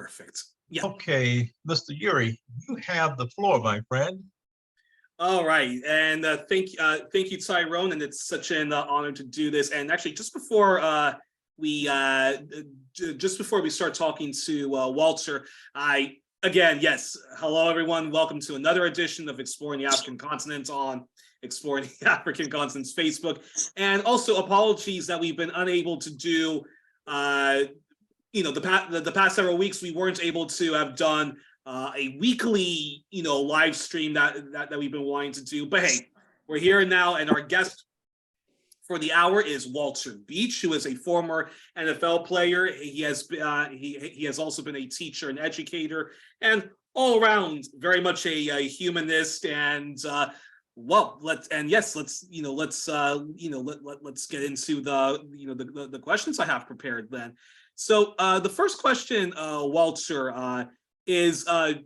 Perfect. Yeah. Okay, Mr. Yuri, you have the floor, my friend. All right, and thank you, Tyrone, and it's such an honor to do this. And actually, we just before we start talking to Walter, yes, hello everyone, welcome to another edition of Exploring the African Continent on Exploring the African Continent's Facebook, and also apologies that we've been unable to do. The past several weeks we weren't able to have done a weekly, live stream that we've been wanting to do. But hey, we're here now, and our guest for the hour is Walter Beach, who is a former NFL player. He has also been a teacher and educator, and all around very much a humanist. And let's get into the questions I have prepared then. So the first question, Walter, is for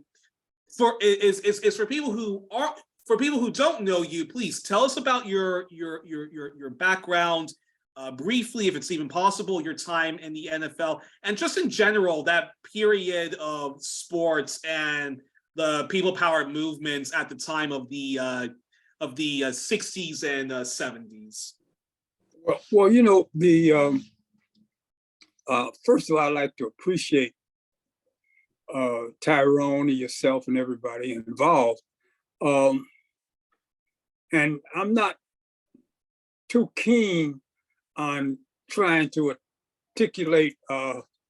people who don't know you. Please tell us about your background, briefly, if it's even possible, your time in the NFL, and just in general that period of sports and the people power movements at the time of the 60s and 70s. Well, first of all, I'd like to appreciate Tyrone and yourself and everybody involved. And I'm not too keen on trying to articulate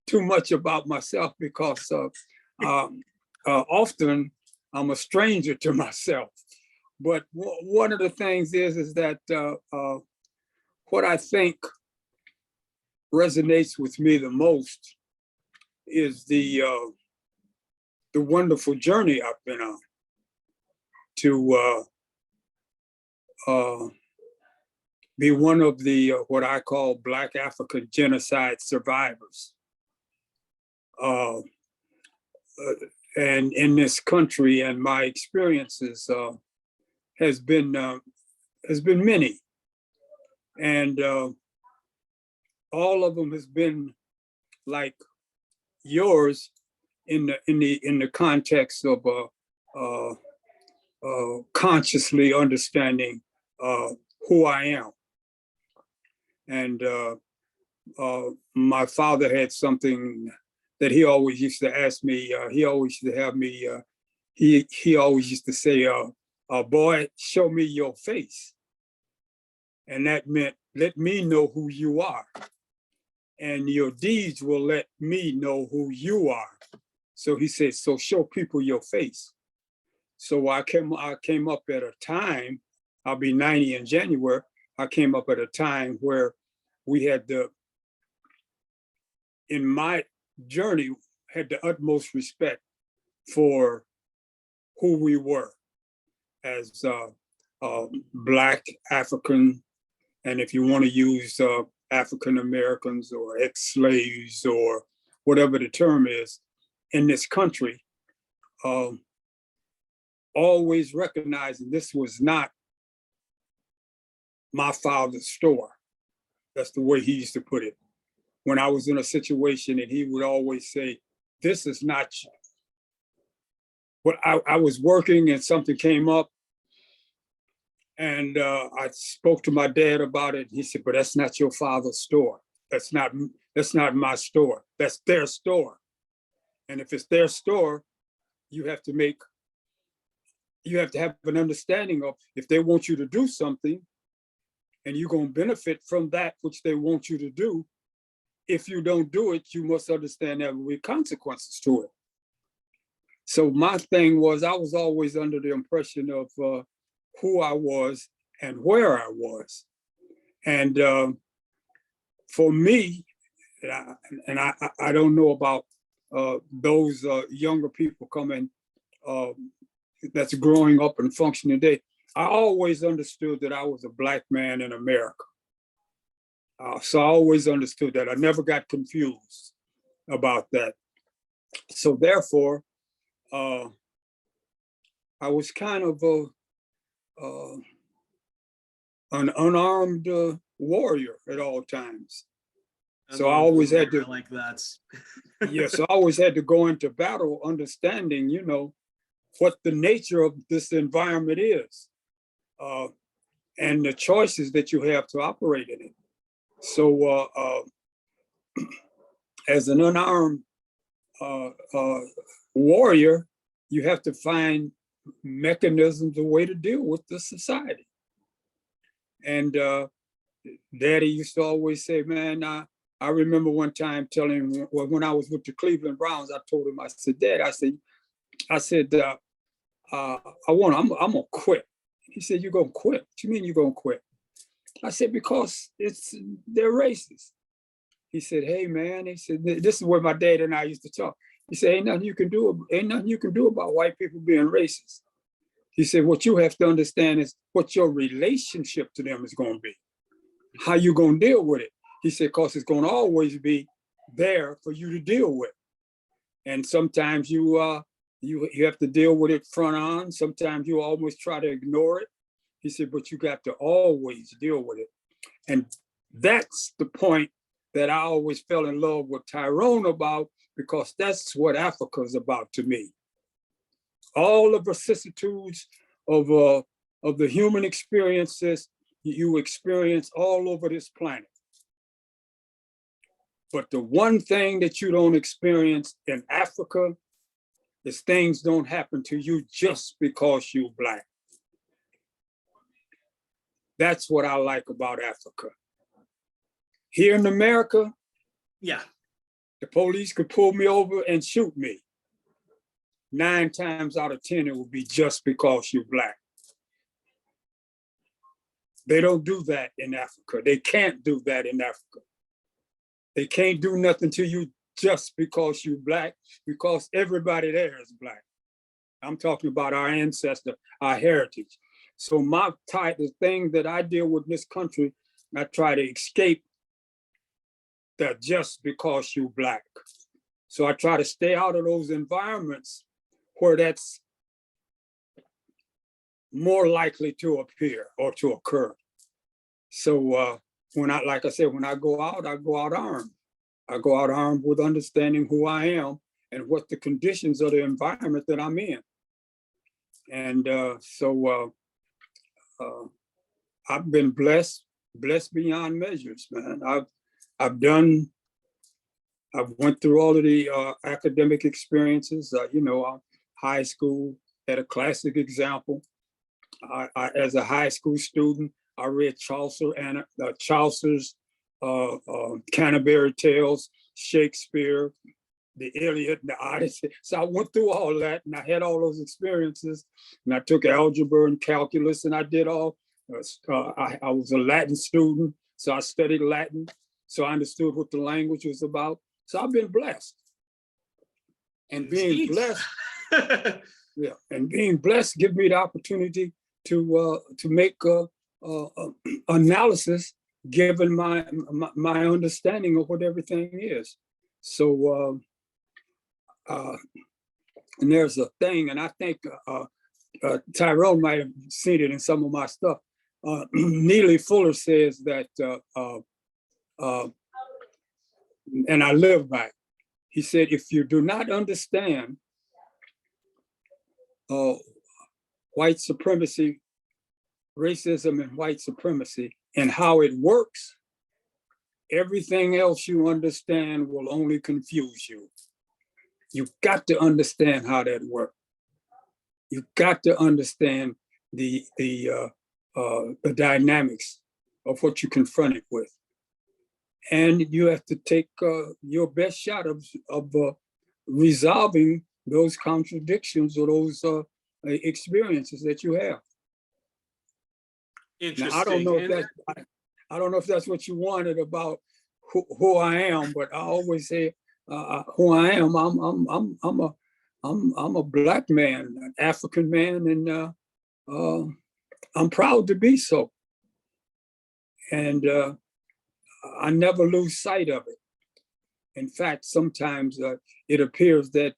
too much about myself because often I'm a stranger to myself. But one of the things is that what I think resonates with me the most is the wonderful journey I've been on to be one of the what I call Black African genocide survivors. And in this country, and my experiences has been many, and all of them has been like yours in the context of consciously understanding who I am. And my father had something that he always used to ask me. He always used to have me. He always used to say, "Boy, show me your face," and that meant let me know who you are, and your deeds will let me know who you are. So he said, "So show people your face." So I came up at a time. I'll be 90 in January. I came up at a time where we had in my journey, had the utmost respect for who we were as Black African, and if you want to use African Americans or ex-slaves or whatever the term is in this country, always recognizing this was not my father's store. That's the way he used to put it. When I was in a situation, and he would always say, "This is not you." But I was working and something came up, and I spoke to my dad about it. He said, "But that's not your father's store. That's not my store. That's their store. And if it's their store, you have to have an understanding of if they want you to do something, and you're going to benefit from that which they want you to do. If you don't do it, you must understand there will be consequences to it." So my thing was, I was always under the impression of who I was and where I was. And for me, and I don't know about those younger people coming, that's growing up and functioning today. I always understood that I was a Black man in America. So I always understood that. I never got confused about that. So therefore, I was kind of an unarmed warrior at all times. So I always had I to, like that. yes, I always had to go into battle understanding, what the nature of this environment is, and the choices that you have to operate in it. So as an unarmed warrior, you have to find mechanisms, a way to deal with the society. And Daddy used to always say, man, I remember one time telling him, well, when I was with the Cleveland Browns, I told him, I said, Dad, I said, I'm gonna quit. He said, you're gonna quit? What you mean you're gonna quit? I said, because they're racist. He said, hey man, he said, this is where my dad and I used to talk. He said, ain't nothing you can do about white people being racist. He said, what you have to understand is what your relationship to them is gonna be, how you gonna deal with it. He said, because it's gonna always be there for you to deal with. And sometimes you have to deal with it front on. Sometimes you almost try to ignore it. He said, but you got to always deal with it. And that's the point that I always fell in love with Tyrone about, because that's what Africa is about to me. All the vicissitudes of the human experiences you experience all over this planet. But the one thing that you don't experience in Africa is things don't happen to you just because you're Black. That's what I like about Africa. Here in America, Yeah. the police could pull me over and shoot me. 9 times out of 10, it will be just because you're Black. They don't do that in Africa. They can't do that in Africa. They can't do nothing to you just because you're Black, because everybody there is Black. I'm talking about our ancestor, our heritage. So the thing that I deal with in this country, I try to escape that just because you're Black. So I try to stay out of those environments where that's more likely to appear or to occur. So when I go out armed. I go out armed with understanding who I am and what the conditions of the environment that I'm in. And I've been blessed beyond measures, man. I've went through all of the academic experiences. High school had a classic example. As a high school student, I read Chaucer's Canterbury Tales, Shakespeare, the Iliad, the Odyssey. So I went through all that, and I had all those experiences. And I took algebra and calculus, and I did all. I was a Latin student, so I studied Latin. So I understood what the language was about. So I've been blessed. And being blessed, and being blessed give me the opportunity to make analysis given my understanding of what everything is. So and there's a thing, and I think Tyrone might have seen it in some of my stuff. Neely Fuller says that, and I live by it. He said, if you do not understand white supremacy, racism and white supremacy, and how it works, everything else you understand will only confuse you. You've got to understand how that works. You've got to understand the dynamics of what you're confronted with. And you have to take your best shot of resolving those contradictions or those experiences that you have. Interesting. Now, I don't know if that's what you wanted about who I am, but I always say who I am. I'm a Black man, an African man, and I'm proud to be so. And I never lose sight of it. In fact, sometimes it appears that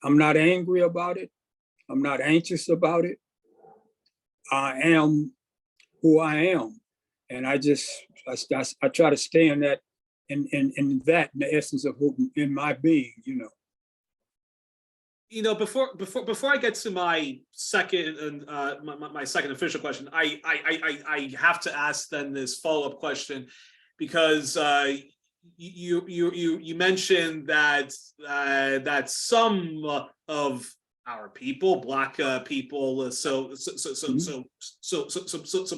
I'm not angry about it. I'm not anxious about it. I am who I am. And I just I try to stay in that, in that, in the essence of who, in my being, Before I get to my second and my second official question, I have to ask then this follow-up question, because you mentioned that that some of our people, Black people, so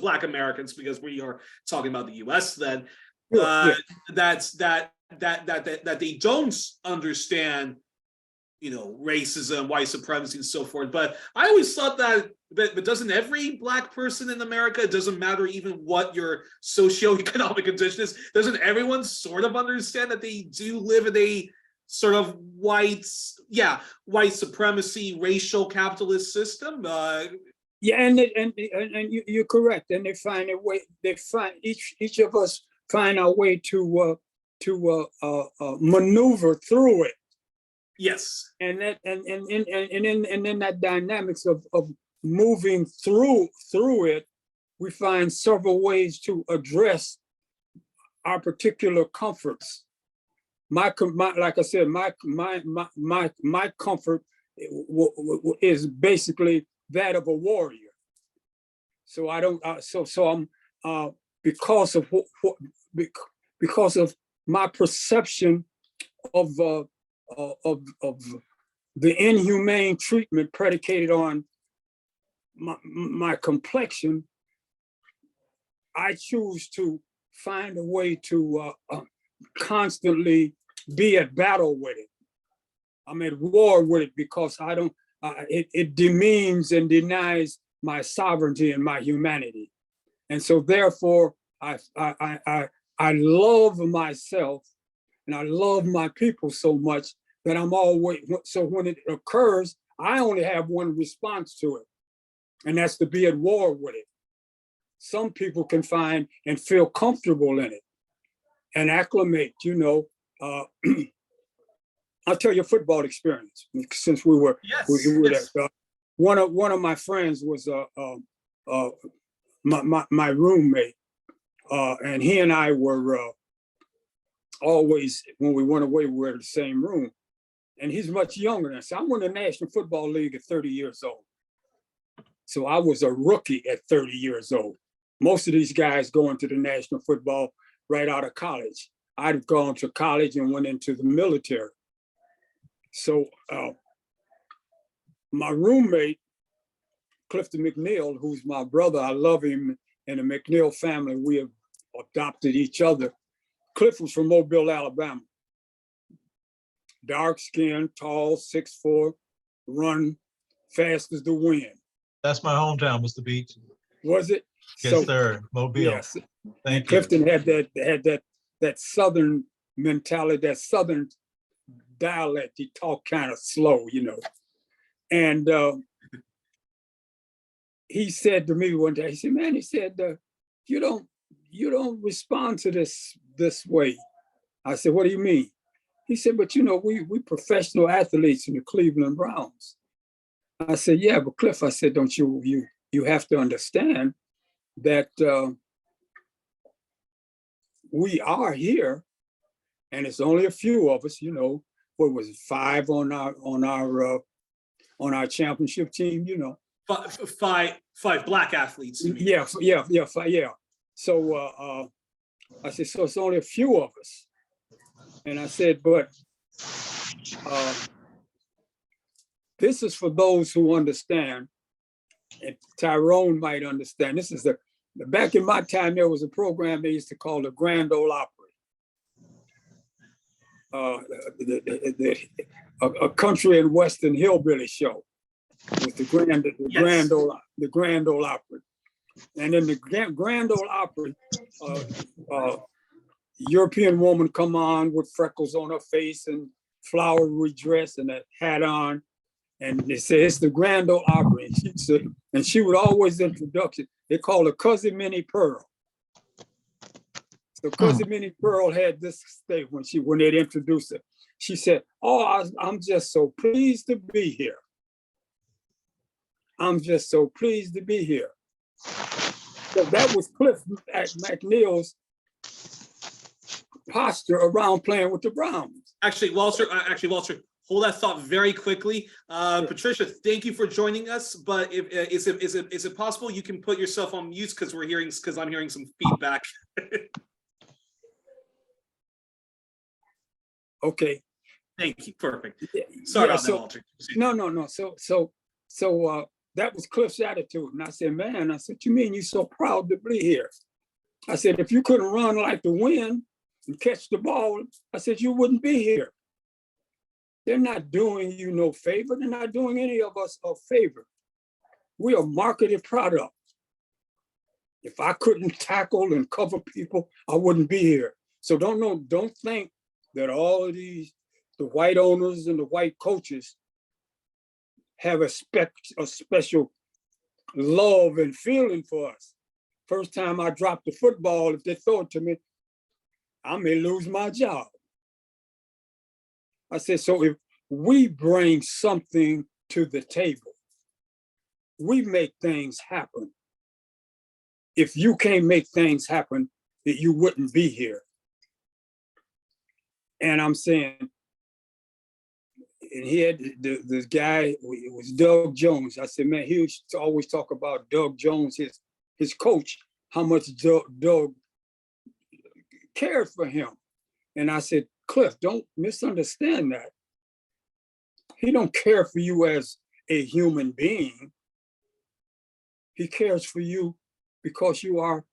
Black Americans, because we are talking about the U.S. then, that they don't understand, racism, white supremacy, and so forth. But I always thought that, but doesn't every Black person in America, it doesn't matter even what your socioeconomic condition is, doesn't everyone sort of understand that they do live in a sort of white supremacy, racial capitalist system? Yeah, and you're correct. And they find a way. They find each of us find our way to maneuver through it. Yes. And that and in that dynamics of moving through it, we find several ways to address our particular comforts. Like I said, my comfort is basically that of a warrior. So I don't. So I'm because of my perception of the inhumane treatment predicated on my complexion, I choose to find a way to constantly be at battle with it. I'm at war with it because I don't. It demeans and denies my sovereignty and my humanity, and so therefore I love myself and I love my people so much that I'm always, so when it occurs, I only have one response to it, and that's to be at war with it. Some people can find and feel comfortable in it and acclimate, I'll tell you a football experience, since we were, yes. One of my friends was my roommate, and he and I were always, when we went away, we were in the same room. And he's much younger than us. I won the National Football League at 30 years old. So I was a rookie at 30 years old. Most of these guys go into the National Football right out of college. I'd gone to college and went into the military. So my roommate, Clifton McNeil, who's my brother, I love him, and the McNeil family, we have adopted each other. Cliff was from Mobile, Alabama. Dark skin, tall, 6'4", run fast as the wind. That's my hometown, Mr. Beach. Was it? Yes, sir. Mobile. Yes. Thank you. Clifton had that Southern mentality, that Southern dialect. He talked kind of slow, And he said to me one day, he said, "Man," he said, you don't respond to this way." I said, "What do you mean?" He said, "But we professional athletes in the Cleveland Browns." I said, "Yeah, but Cliff," I said, "don't you have to understand that we are here, and it's only a few of us. What was it, 5 on our championship team? Five Black athletes. Yeah. So I said, so it's only a few of us." And I said, "But this is for those who understand," and Tyrone might understand. This is back in my time, there was a program they used to call the Grand Ole Opry. A country and western hillbilly show. It was the Grand Ole Opry. And in the Grand Ole Opry, European woman come on with freckles on her face and flowery dress and a hat on. And they say, "It's the Grand Ole Opry." And she would always introduction. They called her Cousin Minnie Pearl. So Cousin Minnie Pearl had this statement when they'd introduced her. She said, "Oh, I'm just so pleased to be here. I'm just so pleased to be here." So that was Cliff McNeil's posture around playing with the Browns. Actually, Walter, hold that thought very quickly. Patricia, thank you for joining us. But is it possible you can put yourself on mute because I'm hearing some feedback. Okay. Thank you. Perfect. Sorry about that, Walter. No. So that was Cliff's attitude. And I said, man, you mean you're so proud to be here? I said, if you couldn't run like the wind and catch the ball, I said, you wouldn't be here. They're not doing you no favor. They're not doing any of us a favor. We are marketed product. If I couldn't tackle and cover people, I wouldn't be here. So don't think that all of the white owners and the white coaches have a special love and feeling for us. First time I dropped the football, if they throw it to me, I may lose my job. I said, so if we bring something to the table, we make things happen. If you can't make things happen, that you wouldn't be here. And I'm saying, and he had this guy, it was Doug Jones. I said, man, he used to always talk about Doug Jones, his coach, how much Doug cared for him. And I said, Cliff, don't misunderstand that. He don't care for you as a human being. He cares for you because you are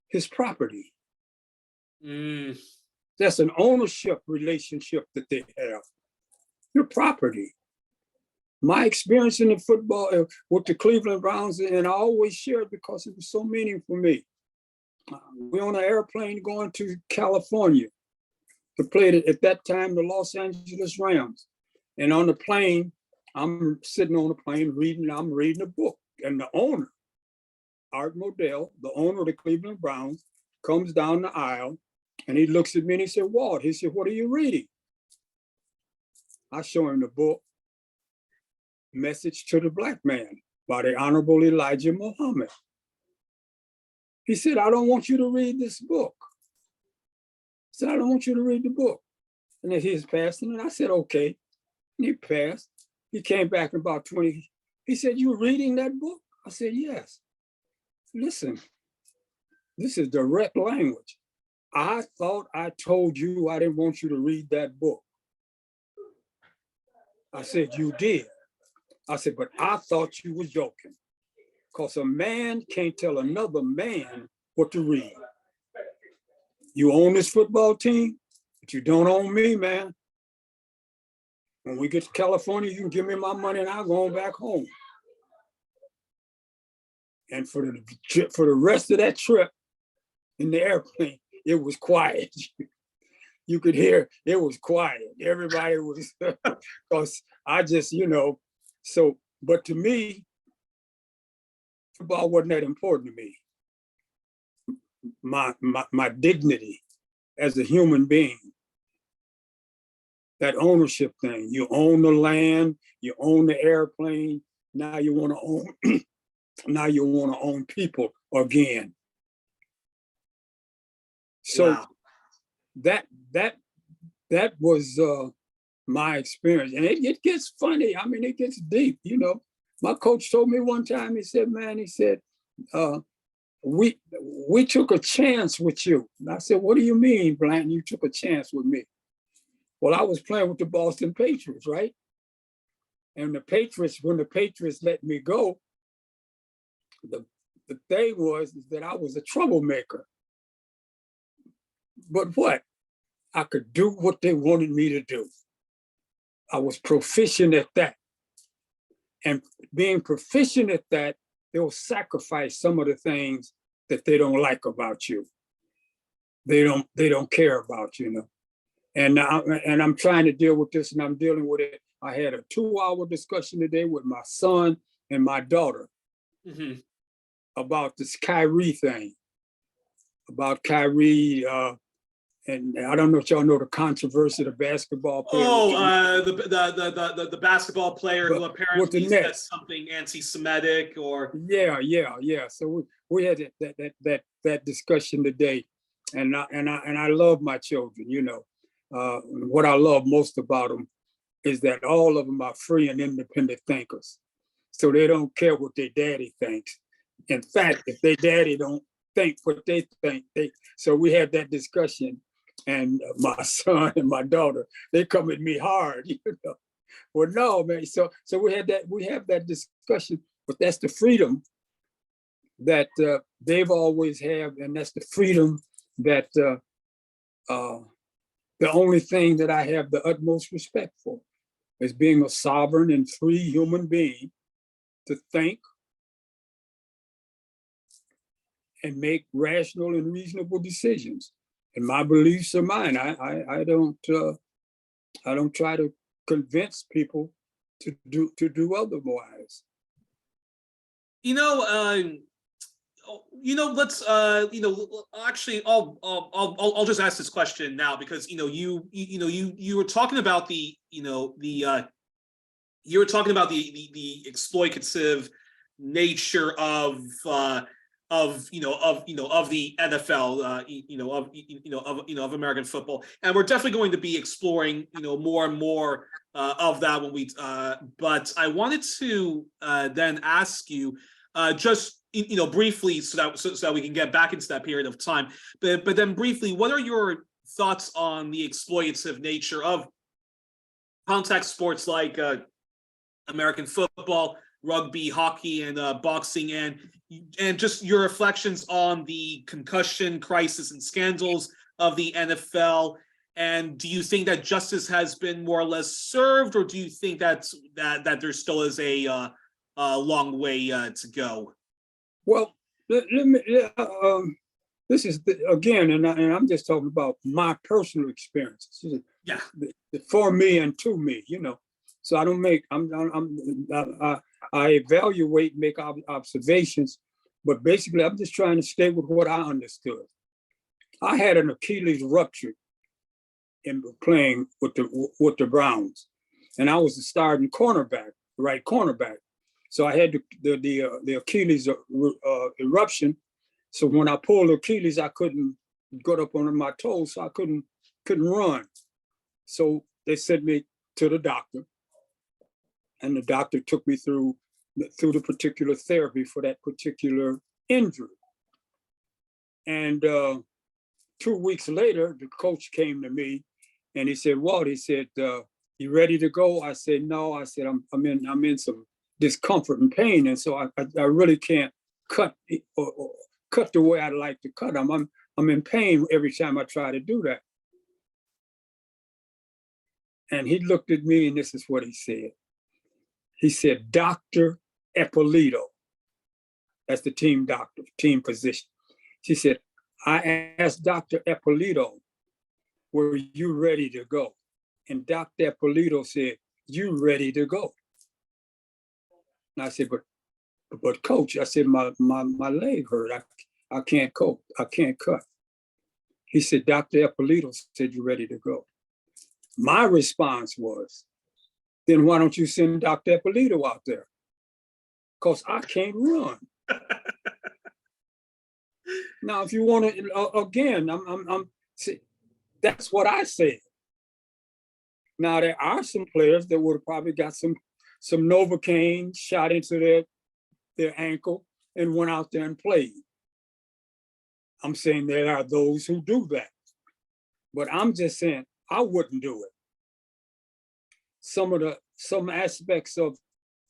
his property. That's an ownership relationship that they have. Your property. My experience in the football with the Cleveland Browns, and I always share it because it was so meaningful for me. We're on an airplane going to California to play at that time the Los Angeles Rams. And on the plane, I'm sitting on the plane I'm reading a book. And the owner, Art Modell, the owner of the Cleveland Browns, comes down the aisle and he looks at me and he said, Walt, he said, what are you reading? I show him the book, Message to the Black Man by the Honorable Elijah Muhammad. He said, I don't want you to read this book. He said, I don't want you to read the book. And then he's passing, and I said, okay. And he passed. He came back in about 20. He said, you reading that book? I said, yes. Listen, this is direct language. I thought I told you I didn't want you to read that book. I said, you did. I said, but I thought you were joking. Because a man can't tell another man what to read. You own this football team, but you don't own me, man. When we get to California, you can give me my money and I'll go on back home. And for the rest of that trip in the airplane, it was quiet. You could hear it was quiet. Everybody was, because I just, so, but to me, football wasn't that important to me. My dignity as a human being, that ownership thing. You own the land, you own the airplane. Now you want to own. Now you want to own people again. So wow. that was my experience, and it gets funny. I mean, it gets deep. My coach told me one time. He said, "Man," he said, "we took a chance with you." And I said, "What do you mean, Blanton? You took a chance with me?" Well, I was playing with the Boston Patriots, right? And the Patriots, when the Patriots let me go, the thing was that I was a troublemaker. But what? I could do what they wanted me to do. I was proficient at that. And being proficient at that, they'll sacrifice some of the things that they don't like about you. They don't care about, And I'm trying to deal with this, and I'm dealing with it. I had a 2-hour discussion today with my son and my daughter about this Kyrie thing, about Kyrie, and I don't know if y'all know the controversy of the basketball player. The basketball player who apparently said something anti-Semitic or. Yeah. So we had that discussion today, And I love my children. What I love most about them is that all of them are free and independent thinkers. So they don't care what their daddy thinks. In fact, if their daddy don't think what they think, so we had that discussion, and my son and my daughter, they come at me hard. Well, no, man. So we have that discussion, but that's the freedom that they've always had, and that's the freedom that the only thing that I have the utmost respect for is being a sovereign and free human being to think and make rational and reasonable decisions. And my beliefs are mine. I don't try to convince people to do otherwise. Let's actually I'll just ask this question now, because you were talking about the exploitative nature of the NFL, of American football, and we're definitely going to be exploring more and more of that when we. But I wanted to then ask you just briefly, so that we can get back into that period of time. But then briefly, what are your thoughts on the exploitative nature of contact sports like American football, rugby, hockey, and boxing, and just your reflections on the concussion crisis and scandals of the NFL? And do you think that justice has been more or less served, or do you think that there still is a long way to go? Well, let me. This is again, and I'm just talking about my personal experiences. Yeah. For me and to me, So I don't make. I evaluate, make observations, but basically, I'm just trying to stay with what I understood. I had an Achilles rupture in playing with the Browns, and I was the starting cornerback, right cornerback. So I had the Achilles eruption. So when I pulled Achilles, I couldn't get up on my toes, so I couldn't run. So they sent me to the doctor, and the doctor took me through the particular therapy for that particular injury. And 2 weeks later, the coach came to me, and he said, "Walt," he said, "You ready to go?" I said, "No." I said, I'm in some discomfort and pain, and so I really can't cut or cut the way I'd like to cut. I'm in pain every time I try to do that. And he looked at me, and this is what he said. He said, "Dr. Eppolito," that's the team doctor, team physician. She said, "I asked Dr. Eppolito, were you ready to go?" And Dr. Eppolito said, "You ready to go?" And I said, but coach, I said, my leg hurt. I can't cope. I can't cut. He said, "Dr. Eppolito said you're ready to go." My response was, "Then why don't you send Dr. Eppolito out there? Because I can't run." Now, if you want to, again, see, that's what I said. Now, there are some players that would have probably got some Novocaine shot into their ankle and went out there and played. I'm saying there are those who do that. But I'm just saying I wouldn't do it. Some aspects of,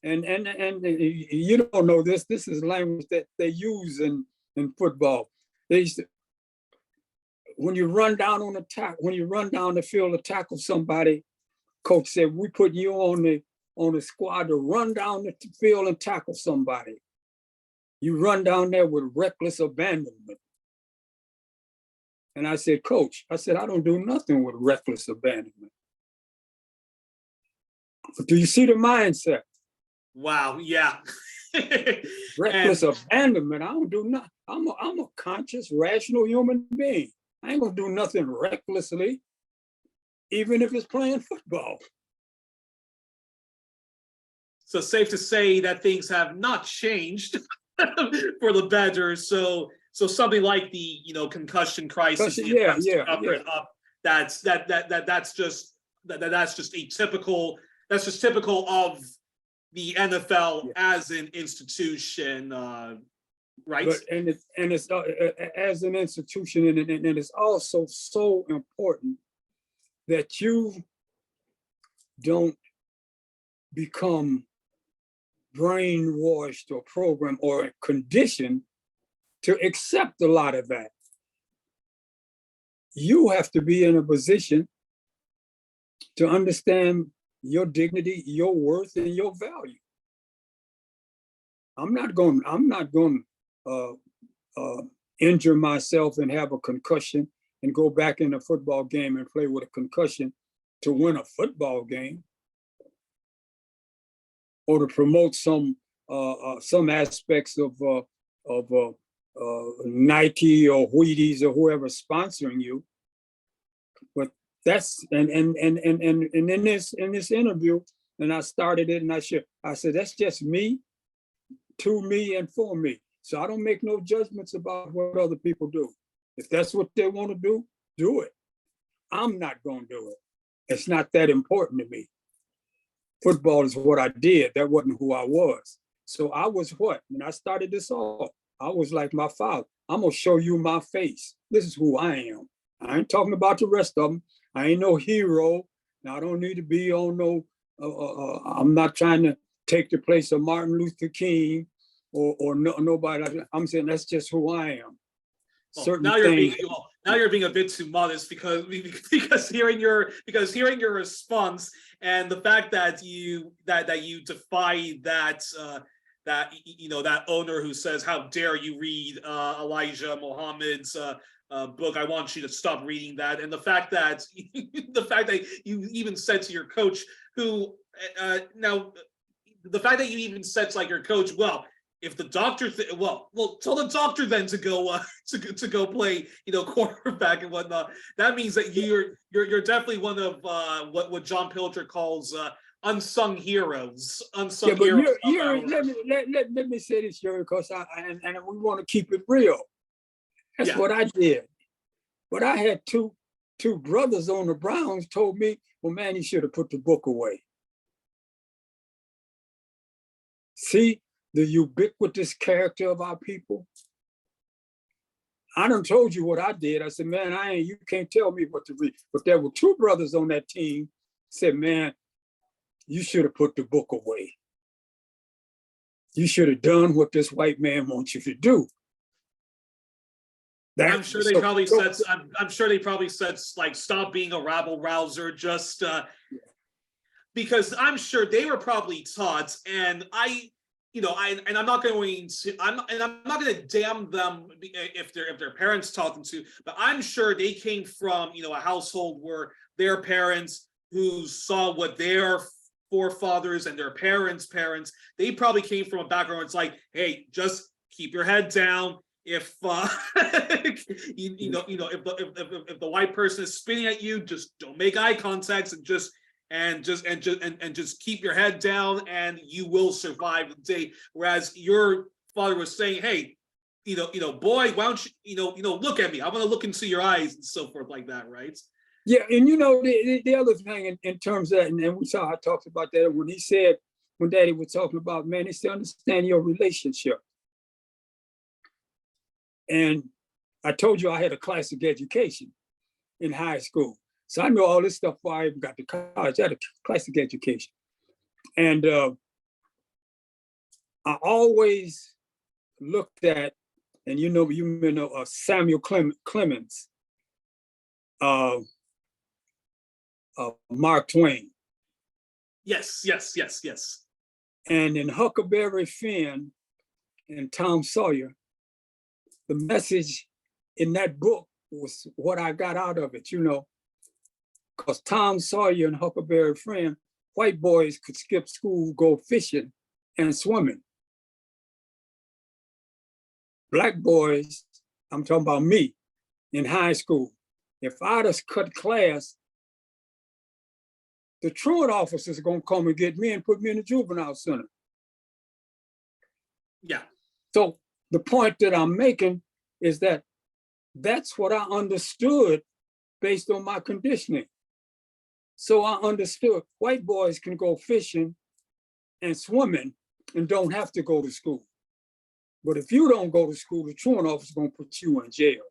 and you don't know this is language that they use in football. They used to, when you run down the field to tackle somebody, coach said, "We put you on the squad to run down the field and tackle somebody. You run down there with reckless abandonment." And I said, "Coach," I said, "I don't do nothing with reckless abandonment." But do you see the mindset? Wow. Yeah. Reckless abandonment. I don't do nothing. I'm a conscious, rational human being. I ain't gonna do nothing recklessly, even if it's playing football. So safe to say that things have not changed for the better. So So something like the concussion crisis, the Yeah, attempts to yeah, cover yeah. it up. That's just typical of the NFL Yeah. as an institution, right? But it's as an institution, and it's also so important that you don't become brainwashed or programmed or conditioned to accept a lot of that. You have to be in a position to understand your dignity, your worth, and your value. I'm not going injure myself and have a concussion and go back in a football game and play with a concussion to win a football game or to promote some aspects of Nike or Wheaties or whoever sponsoring you. But that's and in this interview, and I started it and I said that's just me, to me and for me. So I don't make no judgments about what other people do. If that's what they want to do it. I'm not going to do it. It's not that important to me. Football is what I did. That wasn't who I was. So I was what? When I started this off, I was like my father. I'm going to show you my face. This is who I am. I ain't talking about the rest of them. I ain't no hero. Now, I don't need to be on no, I'm not trying to take the place of Martin Luther King or nobody like that. I'm saying that's just who I am. Well, now you're being a bit too modest because hearing your response and the fact that you defy that that owner who says, how dare you read Elijah Muhammad's book, I want you to stop reading that, and the fact that you even said to your coach who the fact that you even said to like your coach, well, if the doctor, well, tell the doctor then to go to go play, quarterback and whatnot. That means that you're definitely one of what John Pilger calls unsung heroes. Unsung heroes. Let me say this, Yuri, because and we want to keep it real. That's what I did. But I had two brothers on the Browns told me, well, man, you should have put the book away. See the ubiquitous character of our people? I done told you what I did. I said, man, you can't tell me what to read. But there were two brothers on that team said, man, you should have put the book away. You should have done what this white man wants you to do. I'm sure they probably said like, stop being a rabble rouser, just because I'm sure they were probably taught, and I'm not going to damn them if their parents taught them to, but I'm sure they came from a household where their parents who saw what their forefathers and their parents, they probably came from a background where it's like, hey, just keep your head down. If if the white person is spitting at you, just don't make eye contact and just keep your head down, and you will survive the day. Whereas your father was saying, hey, boy, why don't you look at me? I want to look into your eyes and so forth like that, right? Yeah, and the other thing in terms of that, and I talked about that when Daddy was talking about, man, he said, understand your relationship. And I told you I had a classic education in high school. So I know all this stuff before I even got to college. I had a classic education. And I always looked at, and Samuel Clemens, Mark Twain. Yes. And in Huckleberry Finn and Tom Sawyer, the message in that book was what I got out of it, because Tom Sawyer and Huckleberry Finn, white boys could skip school, go fishing and swimming. Black boys, I'm talking about me, in high school, if I'd have cut class, the truant officers are going to come and get me and put me in the juvenile center. Yeah. So the point that I'm making is that that's what I understood based on my conditioning. So I understood white boys can go fishing and swimming and don't have to go to school. But if you don't go to school, the truant officer is going to put you in jail.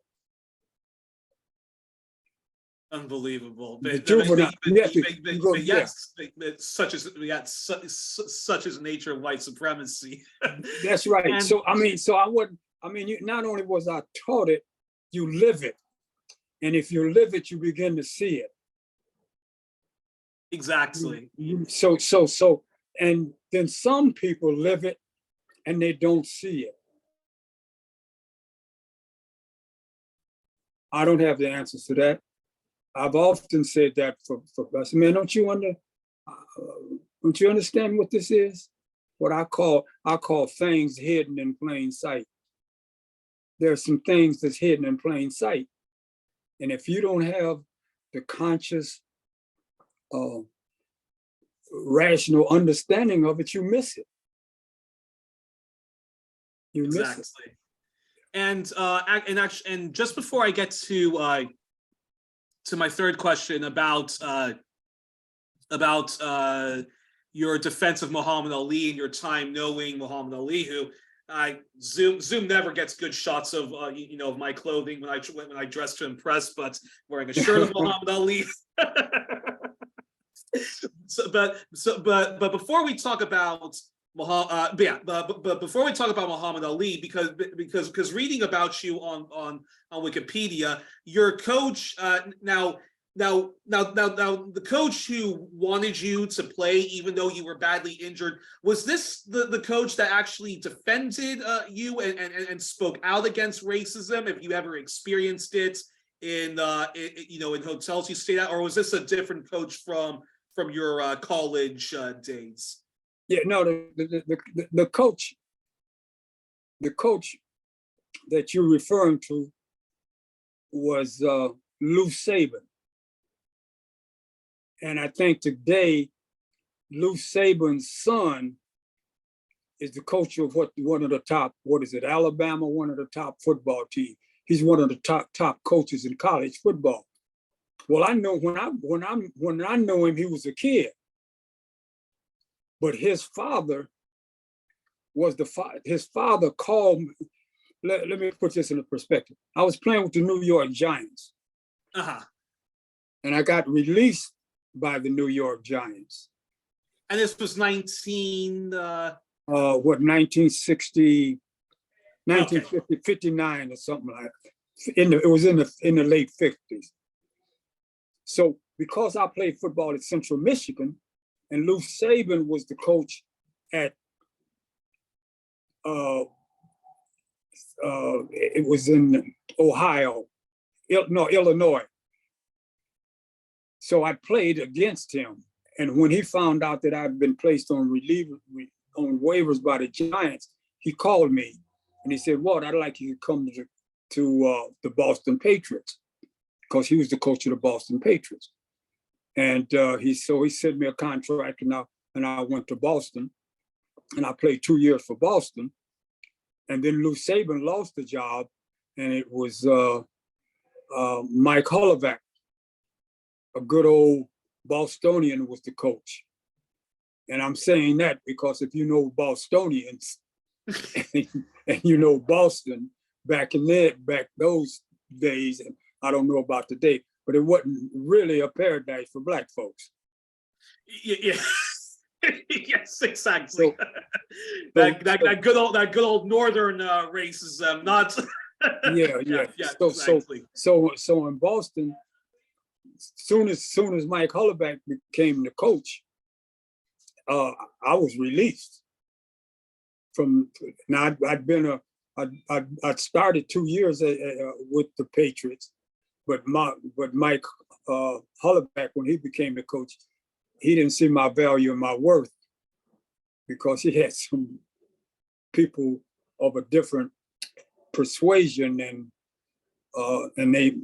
Unbelievable. The juvenile, But yes, such is the nature of white supremacy. That's right. And- So I wouldn't. Not only was I taught it, you live it, and if you live it, you begin to see it. Exactly. So, and then some people live it, and they don't see it. I don't have the answers to that. I've often said that for I said, man, don't you understand what this is? What I call things hidden in plain sight. There are some things that's hidden in plain sight. And if you don't have the conscious, rational understanding of it, you miss it. You miss it. Exactly. And just before I get to my third question about your defense of Muhammad Ali and your time knowing Muhammad Ali, who Zoom never gets good shots of of my clothing when I dress to impress, but wearing a shirt of Muhammad Ali. But before we talk about but before we talk about Muhammad Ali, because reading about you on Wikipedia, your coach now the coach who wanted you to play even though you were badly injured, was this the coach that actually defended you and spoke out against racism, if you ever experienced it in hotels you stayed at, or was this a different coach from your college days? Yeah, no, the coach that you're referring to was Lou Saban. And I think today, Lou Saban's son is the coach of one of the top, Alabama, one of the top football teams. He's one of the top coaches in college football. Well, I know when I know him, he was a kid. But his father his father called me. Let me put this in perspective. I was playing with the New York Giants. Uh-huh. And I got released by the New York Giants. And this was 1960, 1959 or something like that. It was in the late 50s. So because I played football at Central Michigan, and Lou Saban was the coach at it was in Illinois. So I played against him. And when he found out that I'd been placed on waivers by the Giants, he called me and he said, "Walt, I'd like you to come to the Boston Patriots," because he was the coach of the Boston Patriots. And he sent me a contract, and I went to Boston, and I played 2 years for Boston. And then Lou Saban lost the job, and it was Mike Holloway, a good old Bostonian, was the coach. And I'm saying that because if you know Bostonians and you know Boston back those days, and I don't know about today, but it wasn't really a paradise for Black folks. Yeah. Yes, exactly. That good old northern racism, not. Yeah, exactly. So in Boston, soon as Mike Holloway became the coach, I was released from. Now I'd started 2 years with the Patriots, but Mike Holloway, when he became the coach, he didn't see my value and my worth because he had some people of a different persuasion, and they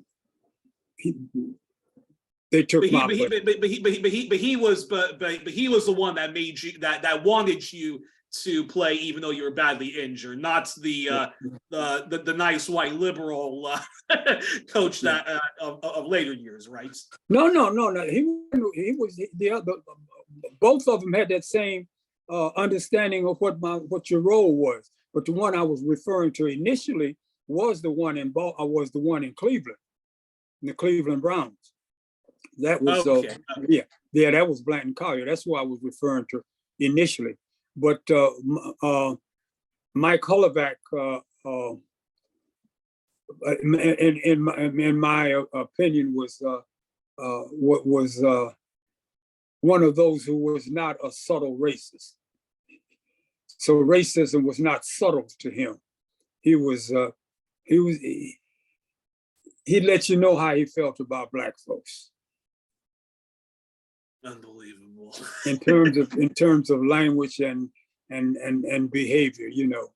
took my. But he was the one that made you that wanted you to play even though you were badly injured, not the nice white liberal coach that of later years, right? No. He was the other. Both of them had that same understanding of what your role was. But the one I was referring to initially was the one in Cleveland, in the Cleveland Browns. That was Okay. that was Blanton Collier. That's who I was referring to initially. But Mike Holloway, in my opinion, was one of those who was not a subtle racist. So racism was not subtle to him. He let you know how he felt about Black folks. Unbelievable. in terms of language and behavior, you know.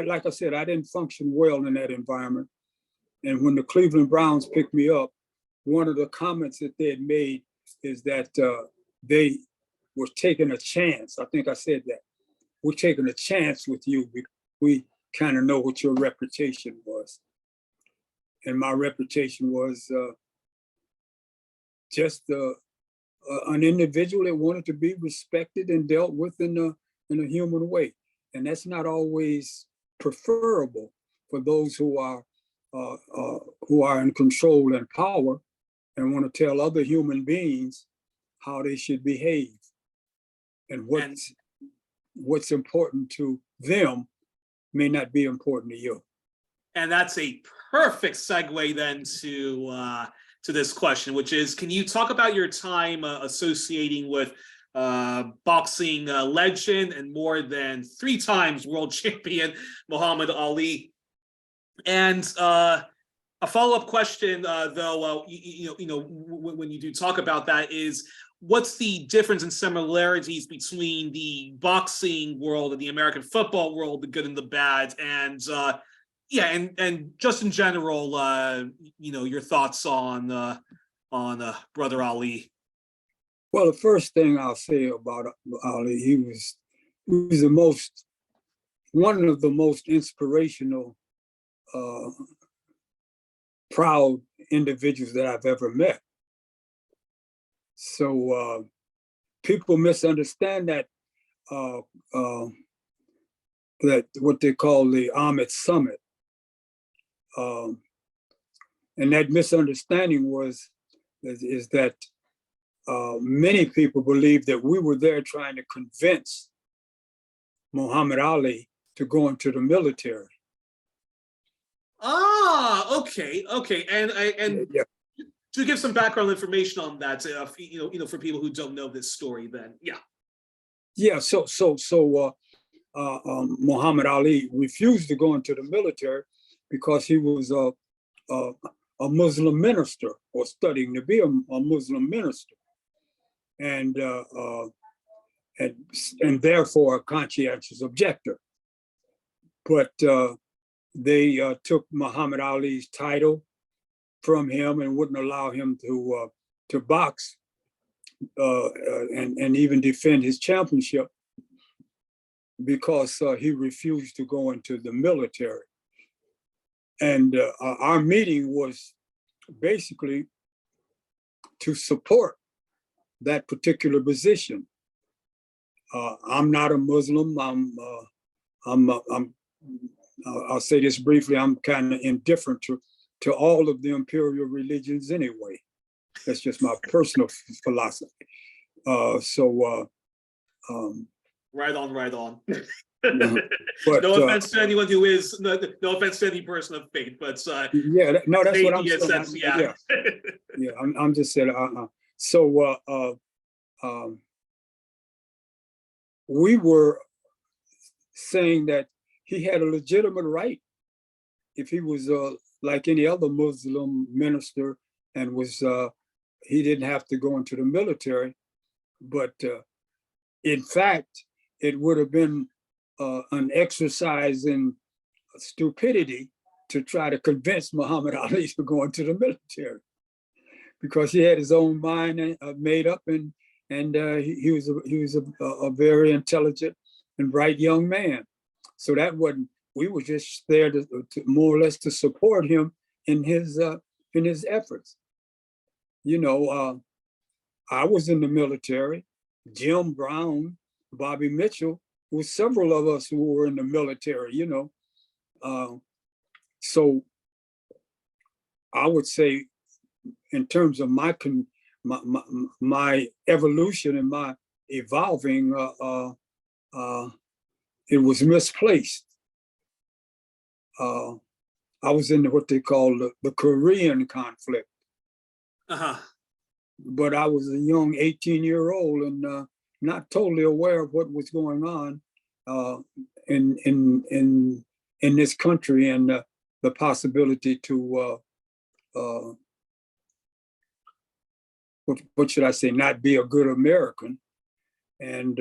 Like I said, I didn't function well in that environment. And when the Cleveland Browns picked me up, one of the comments that they had made is that they were taking a chance. I think I said that. We're taking a chance with you. We kind of know what your reputation was. And my reputation was just an individual that wanted to be respected and dealt with in a human way. And that's not always preferable for those who are in control and power and want to tell other human beings how they should behave and what's important to them may not be important to you. And that's a perfect segue then to this question, which is, can you talk about your time associating with boxing legend and more than 3 times world champion Muhammad Ali? And a follow-up question, though, when you do talk about that, is what's the difference and similarities between the boxing world and the American football world, the good and the bad, and just in general, your thoughts on Brother Ali? Well, the first thing I'll say about Ali, he was one of the most inspirational, proud individuals that I've ever met. So people misunderstand that that what they call the Ahmed Summit. And that misunderstanding is that many people believe that we were there trying to convince Muhammad Ali to go into the military. Ah, okay. And Yeah. to give some background information on that, for people who don't know this story, then Yeah. So Muhammad Ali refused to go into the military because he was a Muslim minister, or studying to be a Muslim minister, and therefore a conscientious objector. But they took Muhammad Ali's title from him and wouldn't allow him to box and even defend his championship because he refused to go into the military. And our meeting was basically to support that particular position. I'm not a Muslim. I'll say this briefly. I'm kind of indifferent to all of the imperial religions anyway. That's just my personal philosophy. Right on. But, no offense to anyone who is, no offense to any person of faith, but that's what I'm saying. Yeah, I'm just saying. We were saying that he had a legitimate right if he was like any other Muslim minister and he didn't have to go into the military. But in fact, it would have been an exercise in stupidity to try to convince Muhammad Ali to go into the military, because he had his own mind made up, and and he was a very intelligent and bright young man. So that wasn't, we were just there to more or less to support him in his efforts. You know, I was in the military. Jim Brown, Bobby Mitchell, with several of us who were in the military. You know, so I would say, in terms of my evolution and my evolving, it was misplaced. I was in what they call the Korean conflict. Uh-huh. But I was a young 18-year-old and not totally aware of what was going on in this country, and the possibility to what should I say, not be a good American. And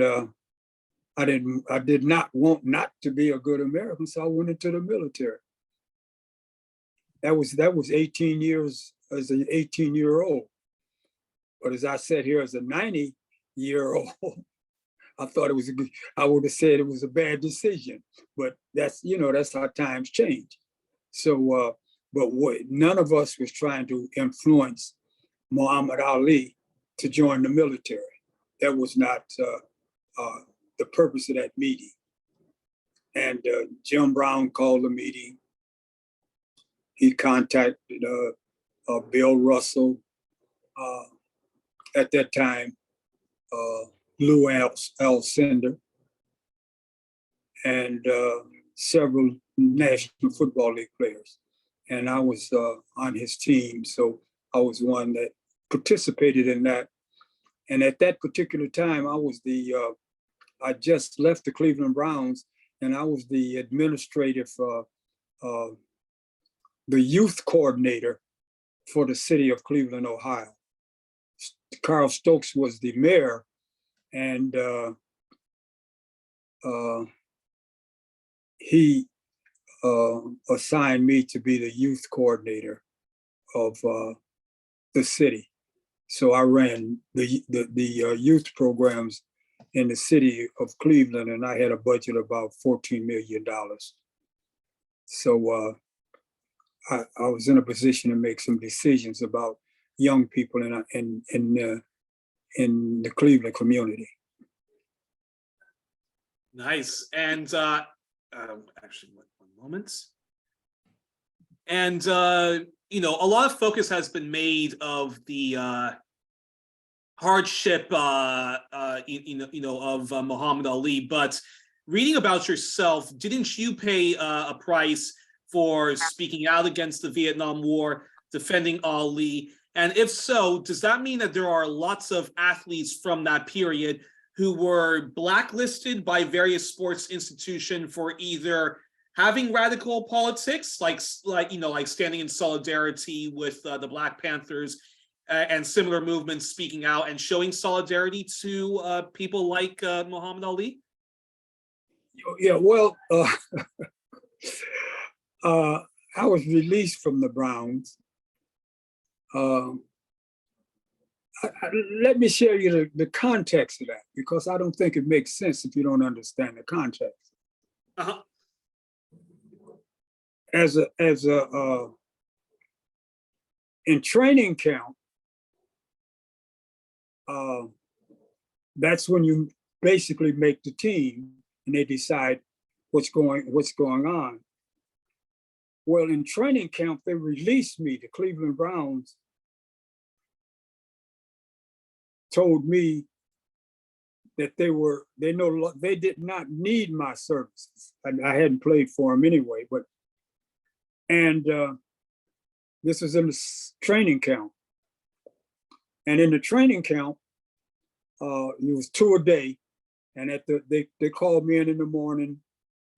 I did not want not to be a good American, so I went into the military. That was 18 years as an 18-year-old. But as I said here as a 90-year-old, I thought I would have said it was a bad decision. But that's how times change. So, but none of us was trying to influence Muhammad Ali to join the military. That was not the purpose of that meeting. And Jim Brown called the meeting. He contacted Bill Russell, at that time, Lou Alcindor, and several National Football League players. And I was on his team, so I was one that participated in that. And at that particular time, I just left the Cleveland Browns, and I was the administrative, the youth coordinator for the city of Cleveland, Ohio. Carl Stokes was the mayor, and he assigned me to be the youth coordinator of the city. So I ran the youth programs in the city of Cleveland, and I had a budget of about $14 million. So I was in a position to make some decisions about young people in the Cleveland community. Nice. And actually, one moment. And a lot of focus has been made of the hardship, of Muhammad Ali. But reading about yourself, didn't you pay a price for speaking out against the Vietnam War, defending Ali? And if so, does that mean that there are lots of athletes from that period who were blacklisted by various sports institutions for either having radical politics, like standing in solidarity with the Black Panthers and similar movements, speaking out and showing solidarity to people like Muhammad Ali? Yeah, well, I was released from the Browns. Let me share you the context of that, because I don't think it makes sense if you don't understand the context. Uh-huh. In training camp, that's when you basically make the team and they decide what's going on. Well, in training camp, they released me. The Cleveland Browns told me that they did not need my services. I hadn't played for them anyway, and this was in the training camp. And in the training camp, it was 2 a day, and they called me in the morning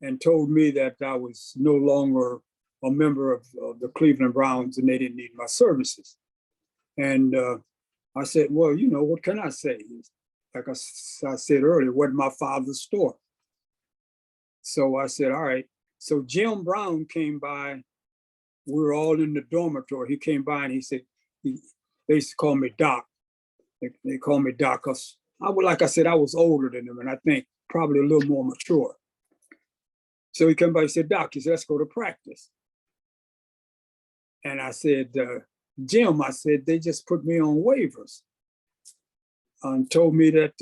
and told me that I was no longer a member of the Cleveland Browns and they didn't need my services. And I said, well, what can I say? Like I said earlier, it wasn't my father's store. So I said, all right. So Jim Brown came by. We were all in the dormitory. He came by and he said, they used to call me Doc. They call me Doc, 'cause like I said, I was older than them, and I think probably a little more mature. So he came by and said, Doc, he said, let's go to practice. And I said, Jim, I said, they just put me on waivers and told me that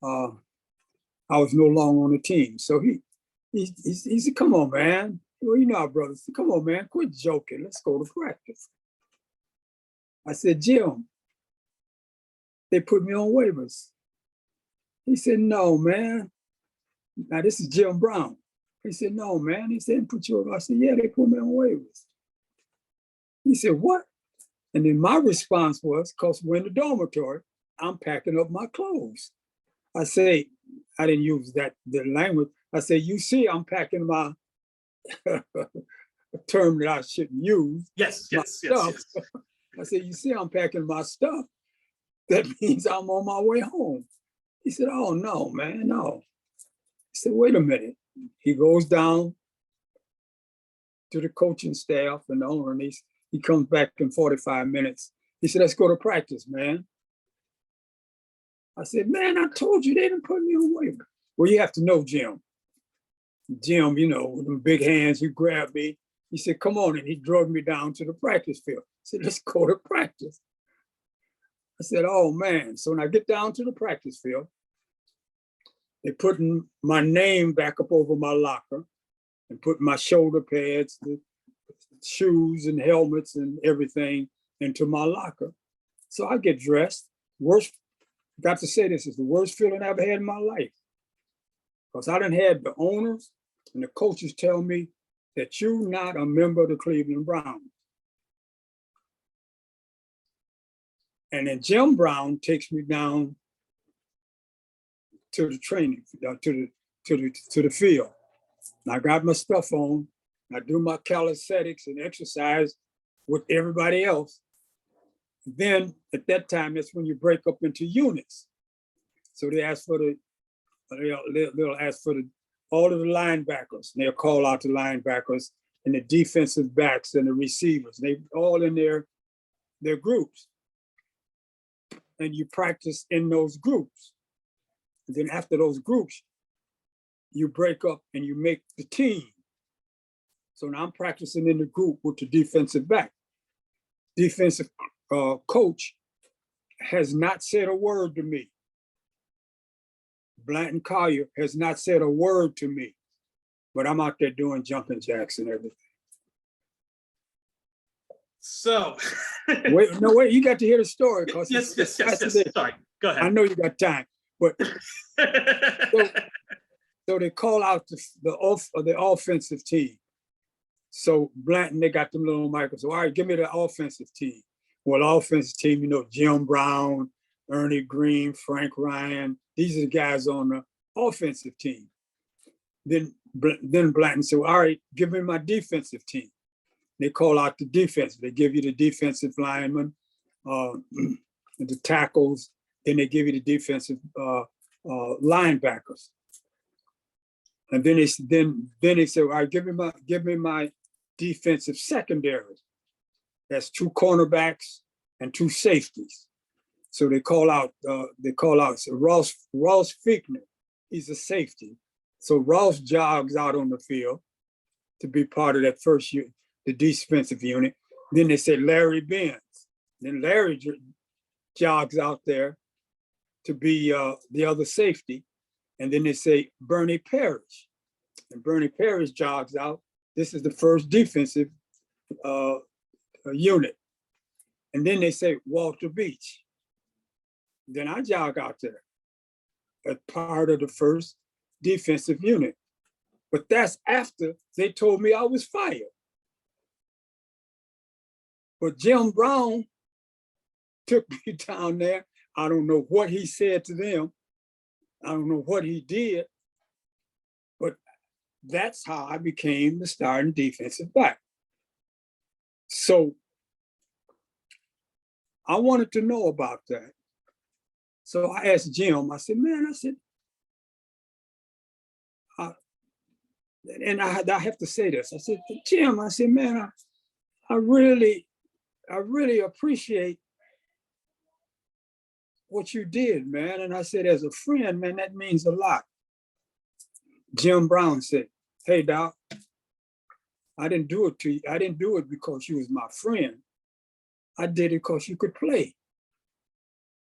I was no longer on the team. So he said, come on, man. Well, you know our brothers. Come on, man, quit joking. Let's go to practice. I said, Jim, they put me on waivers. He said, no, man. Now this is Jim Brown. He said, no, man. He said, put you on. I said, yeah, they put me on waivers. He said, what? And then my response was, because we're in the dormitory, I'm packing up my clothes. I say, I didn't use the language. I say, you see, I'm packing my, a term that I shouldn't use. Yes. I said, you see, I'm packing my stuff. That means I'm on my way home. He said, oh, no, man, no. He said, wait a minute. He goes down to the coaching staff and the owner, and he comes back in 45 minutes. He said, let's go to practice, man. I said, man, I told you they didn't put me on waiver. Well, you have to know Jim. Jim, you know, with them big hands, he grabbed me. He said, come on, and he drove me down to the practice field. I said, let's go to practice. I said, oh, man. So when I get down to the practice field, they putting my name back up over my locker and putting my shoulder pads, the shoes and helmets and everything into my locker. So I get dressed. Got to say this is the worst feeling I ever had in my life. Because I done had the owners and the coaches tell me that you're not a member of the Cleveland Browns. And then Jim Brown takes me down to the training, to the field. And I got my stuff on. I do my calisthenics and exercise with everybody else. Then at that time, that's when you break up into units. So they ask for they'll ask for all of the linebackers. They'll call out the linebackers and the defensive backs and the receivers. They all in their groups. And you practice in those groups. And then after those groups, you break up and you make the team. So now I'm practicing in the group with the defensive back. Defensive coach has not said a word to me. Blanton Collier has not said a word to me, but I'm out there doing jumping jacks and everything. So wait, you got to hear the story. Yes. Sorry, go ahead. I know you got time, but so they call out the offensive team. So Blanton, they got them little microphones. So, all right, give me the offensive team. Well, offensive team, you know, Jim Brown, Ernie Green, Frank Ryan. These are the guys on the offensive team. Then Blanton said, all right, give me my defensive team. They call out the defense. They give you the defensive linemen, the tackles, then they give you the defensive linebackers. And then they say, all right, give me my defensive secondary. That's 2 cornerbacks and 2 safeties. So they call out so Ross Fickner, he's a safety. So Ross jogs out on the field to be part of that first unit, the defensive unit. Then they say Larry Benz. Then Larry jogs out there to be the other safety. And then they say Bernie Parrish. And Bernie Parrish jogs out. This is the first defensive unit. And then they say Walter Beach. Then I jog out there as part of the first defensive unit. But that's after they told me I was fired. But Jim Brown took me down there. I don't know what he said to them. I don't know what he did, but that's how I became the starting defensive back. So I wanted to know about that. So I asked Jim, I said, man, and I have to say this. I said, Jim, I said, man, I really appreciate what you did, man. And I said, as a friend, man, that means a lot. Jim Brown said, hey, Doc, I didn't do it to you. I didn't do it because you was my friend. I did it because you could play.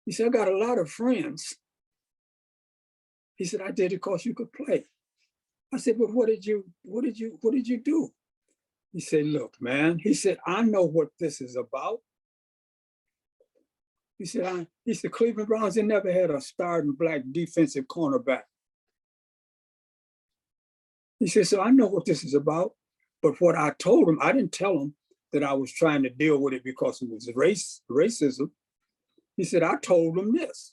He said, I got a lot of friends. He said, I did it because you could play. I said, but what did you do? He said, look, man, he said, I know what this is about. He said, Cleveland Browns, they never had a starting black defensive cornerback. He said, so I know what this is about. But what I told him, I didn't tell him that I was trying to deal with it because it was racism. He said, I told him this.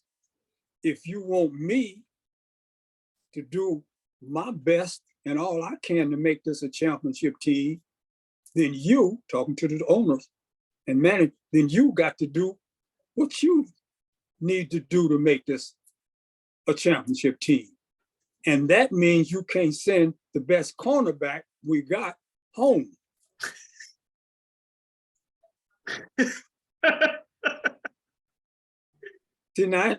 If you want me to do my best and all I can to make this a championship team, then you, talking to the owners and manager, then you got to do what you need to do to make this a championship team. And that means you can't send the best cornerback we got home. See, now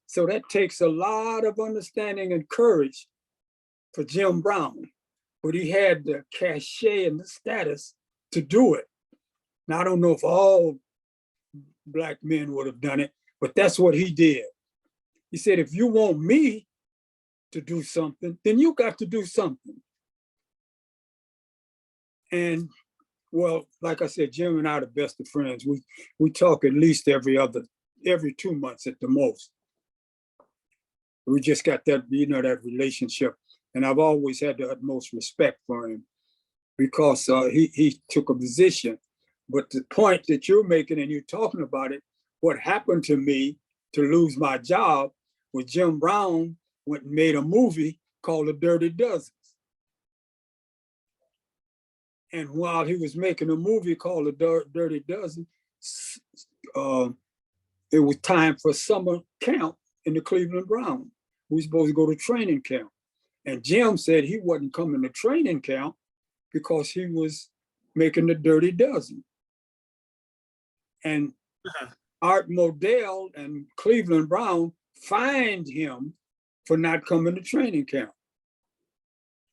so that takes a lot of understanding and courage for Jim Brown, but he had the cachet and the status to do it. Now, I don't know if all black men would have done it, but that's what he did. He said, if you want me to do something, then you got to do something. And well, like I said, Jim and I are the best of friends. We talk at least every 2 months at the most. We just got that, that relationship. And I've always had the utmost respect for him because he took a position. But the point that you're making and you're talking about it, what happened to me to lose my job was Jim Brown went and made a movie called The Dirty Dozen. And while he was making a movie called The Dirty Dozen, it was time for summer camp in the Cleveland Browns. We were supposed to go to training camp. And Jim said he wasn't coming to training camp because he was making The Dirty Dozen. And Art Modell and Cleveland Brown fined him for not coming to training camp.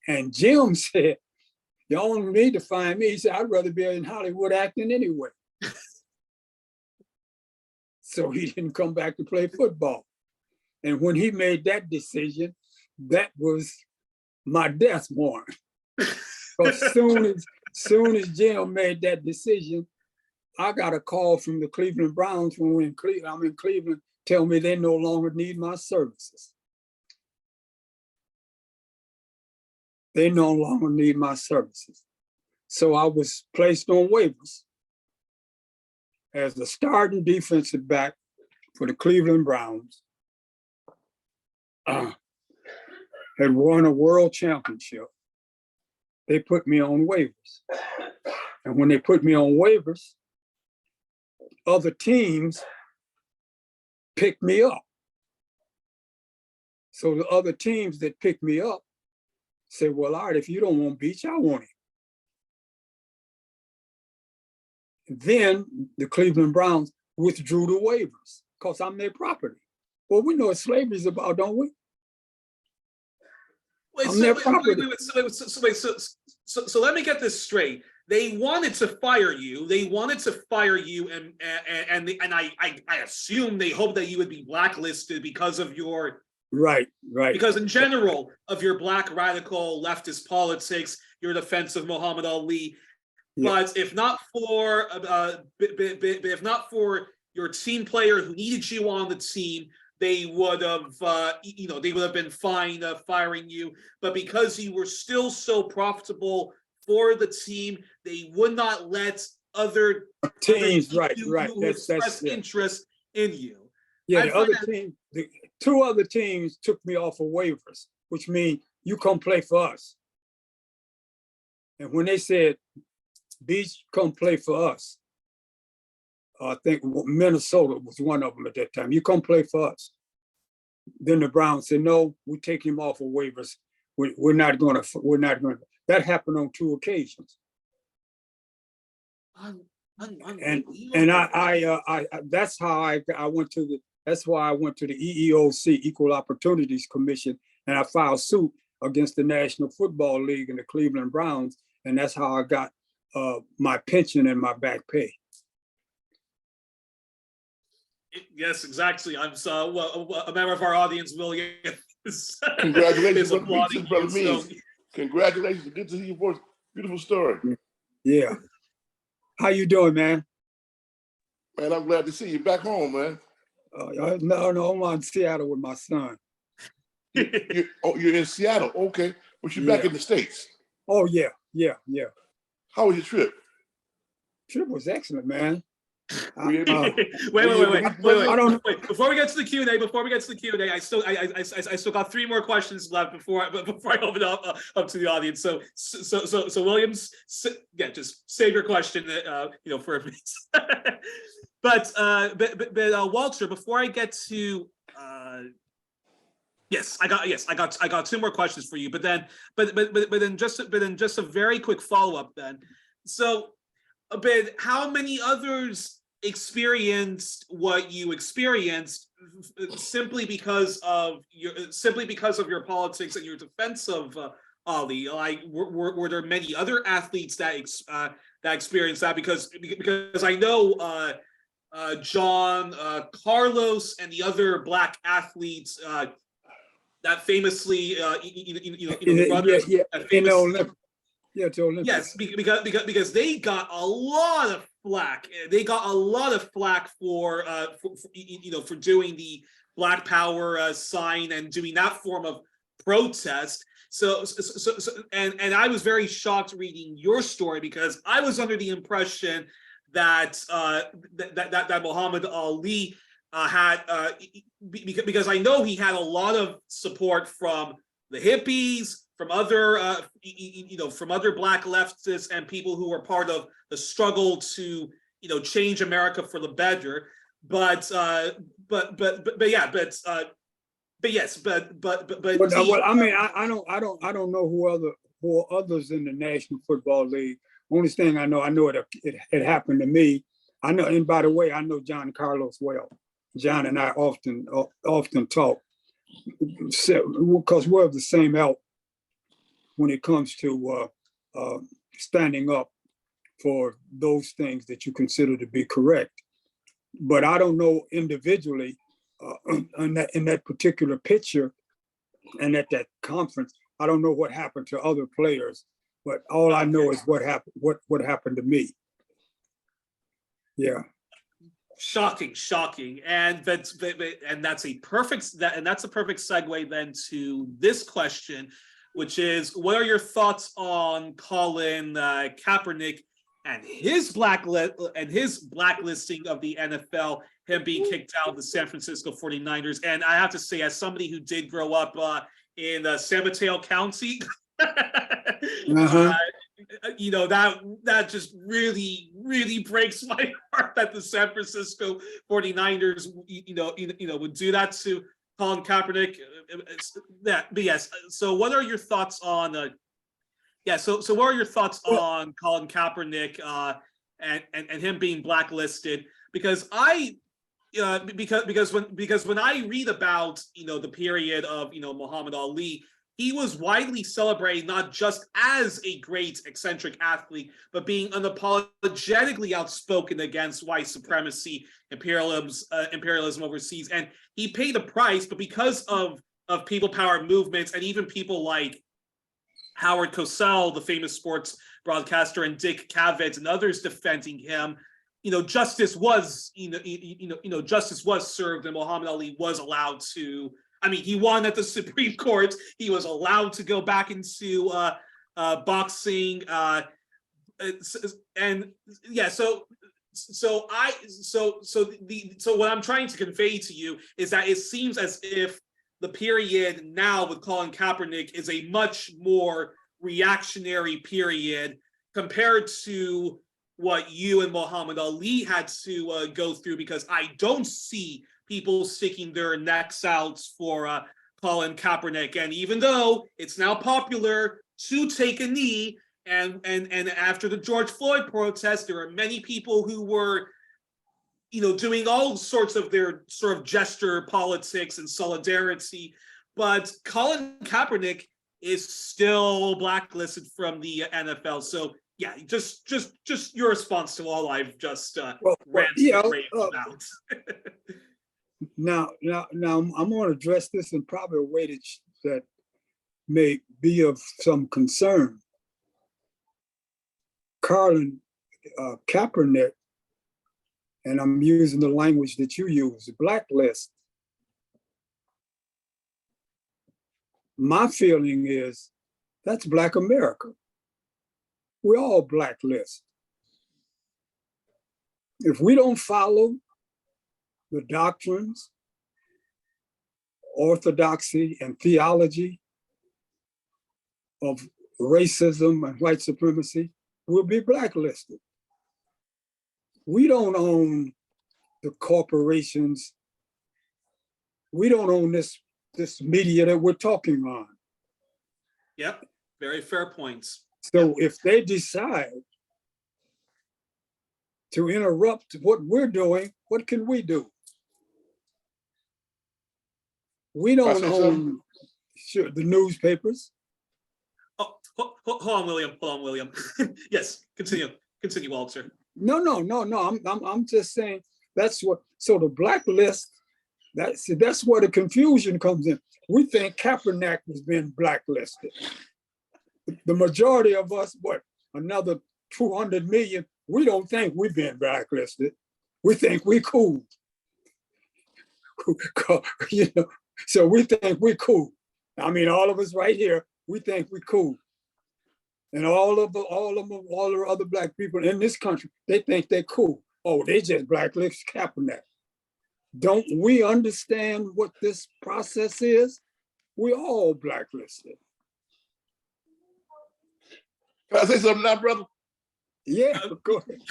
And Jim said, you don't need to fine me. He said, I'd rather be in Hollywood acting anyway. So he didn't come back to play football. And when he made that decision, that was my death warrant. Because soon as Jim made that decision, I got a call from the Cleveland Browns when I'm in Cleveland, tell me they no longer need my services. They no longer need my services. So I was placed on waivers as the starting defensive back for the Cleveland Browns. Had won a world championship. They put me on waivers. And when they put me on waivers, other teams picked me up. So the other teams that picked me up said, well, all right, if you don't want Beach, I want him. Then the Cleveland Browns withdrew the waivers because I'm their property. Well, we know what slavery is about, don't we? So let me get this straight. They wanted to fire you. And I assume they hoped that you would be blacklisted because of your right. Because in general of your black radical leftist politics, your defense of Muhammad Ali. Yeah. But if not for your team player who needed you on the team, they would have been fine firing you. But because you were still so profitable for the team, they would not let other teams express interest in you. Yeah, the two other teams took me off of waivers, which means you come play for us. And when they said, Beach, come play for us, I think Minnesota was one of them at that time. You come play for us. Then the Browns said, no, we take him off of waivers. We're not going to. That happened on 2 occasions. And I that's how I went to That's why I went to the EEOC, Equal Opportunities Commission, and I filed suit against the National Football League and the Cleveland Browns. And that's how I got my pension and my back pay. Yes, exactly. I'm so well, a member of our audience, William. Congratulations, is applauding brother you, Means. Congratulations. Good to hear your voice. Beautiful story. Yeah. How you doing, man? Man, I'm glad to see you back home, man. No, I'm in Seattle with my son. You're in Seattle. Okay. But you're back in the States. Oh, yeah. How was your trip? Trip was excellent, man. Wait. Before we get to the Q&A, I still got 3 more questions left before I open up to the audience. So Williams, just save your question, for a minute. but Walter, before I get to I got 2 more questions for you, but then just a very quick follow-up then. So, but how many others experienced what you experienced simply because of your politics and your defense of Ali? Like, were there many other athletes that experienced that? Because I know John, Carlos, and the other Black athletes that famously, the runners. Yeah, to Olympics. Yes, because they got a lot of flack. They got a lot of flack for doing the Black Power sign and doing that form of protest. So I was very shocked reading your story, because I was under the impression that that Muhammad Ali had because I know he had a lot of support from the hippies, from other from other Black leftists and people who were part of the struggle to change America for the better. But I don't know who others in the National Football League. Only thing I know it happened to me. I know, and by the way, I know John Carlos well. John and I often talk, because we're of the same ilk when it comes to standing up for those things that you consider to be correct. But I don't know individually in that particular picture and at that conference. I don't know what happened to other players, but all I know is what happened to me. Yeah. Shocking, and that's a perfect segue then to this question, which is, what are your thoughts on Colin Kaepernick and his blacklisting of the NFL, him being kicked out of the San Francisco 49ers? And I have to say, as somebody who did grow up in San Mateo County, that just really breaks my heart that the San Francisco 49ers would do that to Colin Kaepernick. But yes, so what are your thoughts on so what are your thoughts on Colin Kaepernick and him being blacklisted? Because when I read about the period of Muhammad Ali, he was widely celebrated not just as a great eccentric athlete, but being unapologetically outspoken against white supremacy, imperialism overseas. And he paid a price, but because of people power movements and even people like Howard Cosell, the famous sports broadcaster, and Dick Cavett and others defending him, justice was justice was served, and Muhammad Ali was allowed to. I mean, he won at the Supreme Court. He was allowed to go back into boxing, and yeah. So what I'm trying to convey to you is that it seems as if the period now with Colin Kaepernick is a much more reactionary period compared to what you and Muhammad Ali had to go through, because I don't see people sticking their necks out for Colin Kaepernick. And even though it's now popular to take a knee, and after the George Floyd protest, there are many people who were, doing all sorts of their sort of gesture politics and solidarity. But Colin Kaepernick is still blacklisted from the NFL. So yeah, just your response to all I've just ranted and raved about. Now, I'm going to address this in probably a way that may be of some concern. Colin Kaepernick, and I'm using the language that you use, blacklist. My feeling is that's Black America. We're all blacklist. If we don't follow the doctrines, orthodoxy, and theology of racism and white supremacy, we'll be blacklisted. We don't own the corporations. We don't own this media that we're talking on. Yep, very fair points. So if they decide to interrupt what we're doing, what can we do? We don't own the newspapers. Oh, hold on, William. Yes, continue, Walter. No. I'm just saying that's what. So the blacklist. That's where the confusion comes in. We think Kaepernick has been blacklisted. The majority of us, another 200 million, we don't think we've been blacklisted. We think we cool. So we think we're cool. I mean, all of us right here, we think we're cool. And all the other Black people in this country, they think they're cool. Oh, they just blacklisted Kaepernick. Don't we understand what this process is? We're all blacklisted. Can I say something now, brother? Yeah, go ahead.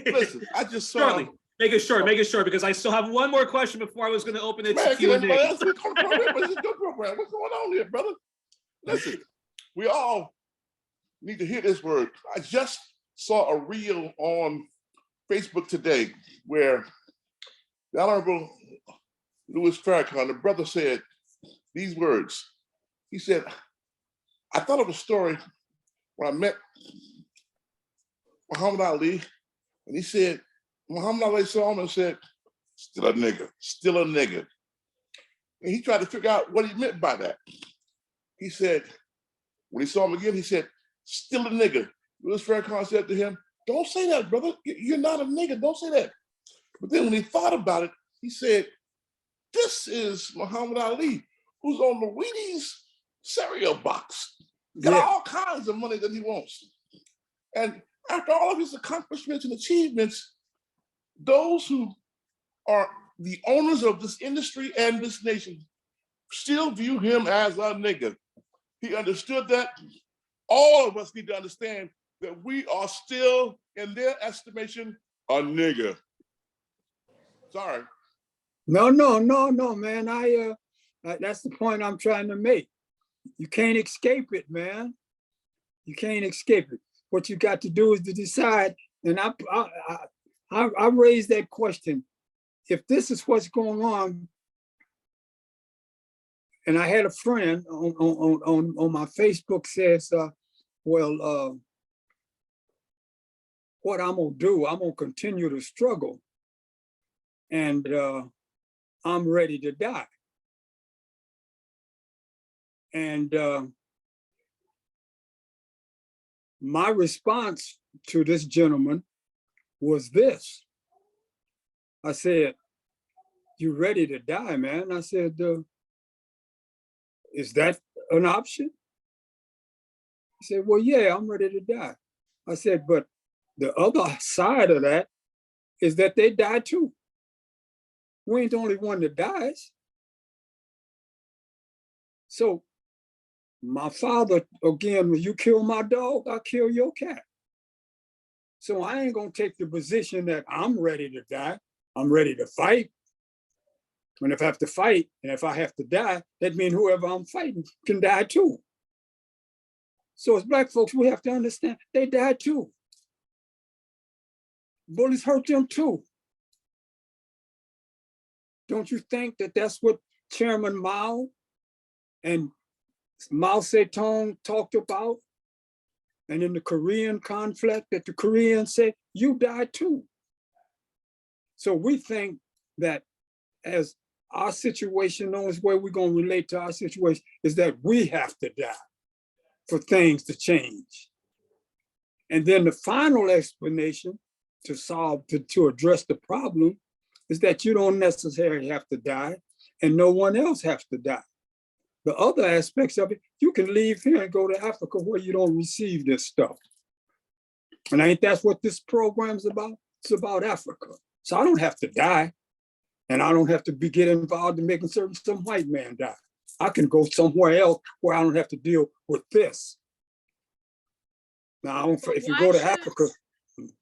Listen, I just saw. Surely. Make it short, because I still have one more question before I was going to open it to Q&A. What's going on here, brother? Listen, we all need to hear this word. I just saw a reel on Facebook today where the Honorable Louis Farrakhan, the brother, said these words. He said, I thought of a story when I met Muhammad Ali, and he said, Muhammad Ali saw him and said, still a nigger. And he tried to figure out what he meant by that. He said, when he saw him again, he said, still a nigger. Louis Farrakhan said to him, don't say that, brother. You're not a nigger, don't say that. But then when he thought about it, he said, this is Muhammad Ali, who's on the Wheaties cereal box. Got all kinds of money that he wants. And after all of his accomplishments and achievements, those who are the owners of this industry and this nation still view him as a nigger. He understood that. All of us need to understand that we are still, in their estimation, a nigger. Sorry. No, man. That's the point I'm trying to make. You can't escape it, man. You can't escape it. What you got to do is to decide. And I raised that question. If this is what's going on, and I had a friend on my Facebook says, what I'm gonna do, I'm gonna continue to struggle, and I'm ready to die. And my response to this gentleman was this. I said, you ready to die, man? I said, is that an option? He said, well, yeah, I'm ready to die. I said, but the other side of that is that they die too. We ain't the only one that dies. So my father, again, when you kill my dog, I'll kill your cat. So I ain't gonna take the position that I'm ready to die. I'm ready to fight. And if I have to fight, and if I have to die, that means whoever I'm fighting can die too. So as Black folks, we have to understand they die too. Bullets hurt them too. Don't you think that that's what Chairman Mao and Mao Zedong talked about? And in the Korean conflict, that the Koreans said, you die too. So we think that as our situation, the only way we're going to relate to our situation is that we have to die for things to change. And then the final explanation to solve, to address the problem is that you don't necessarily have to die and no one else has to die. The other aspects of it, you can leave here and go to Africa where you don't receive this stuff. And I think that's what this program's about. It's about Africa. So I don't have to die. And I don't have to get involved in making certain some white man die. I can go somewhere else where I don't have to deal with this. Now, if you go to Africa.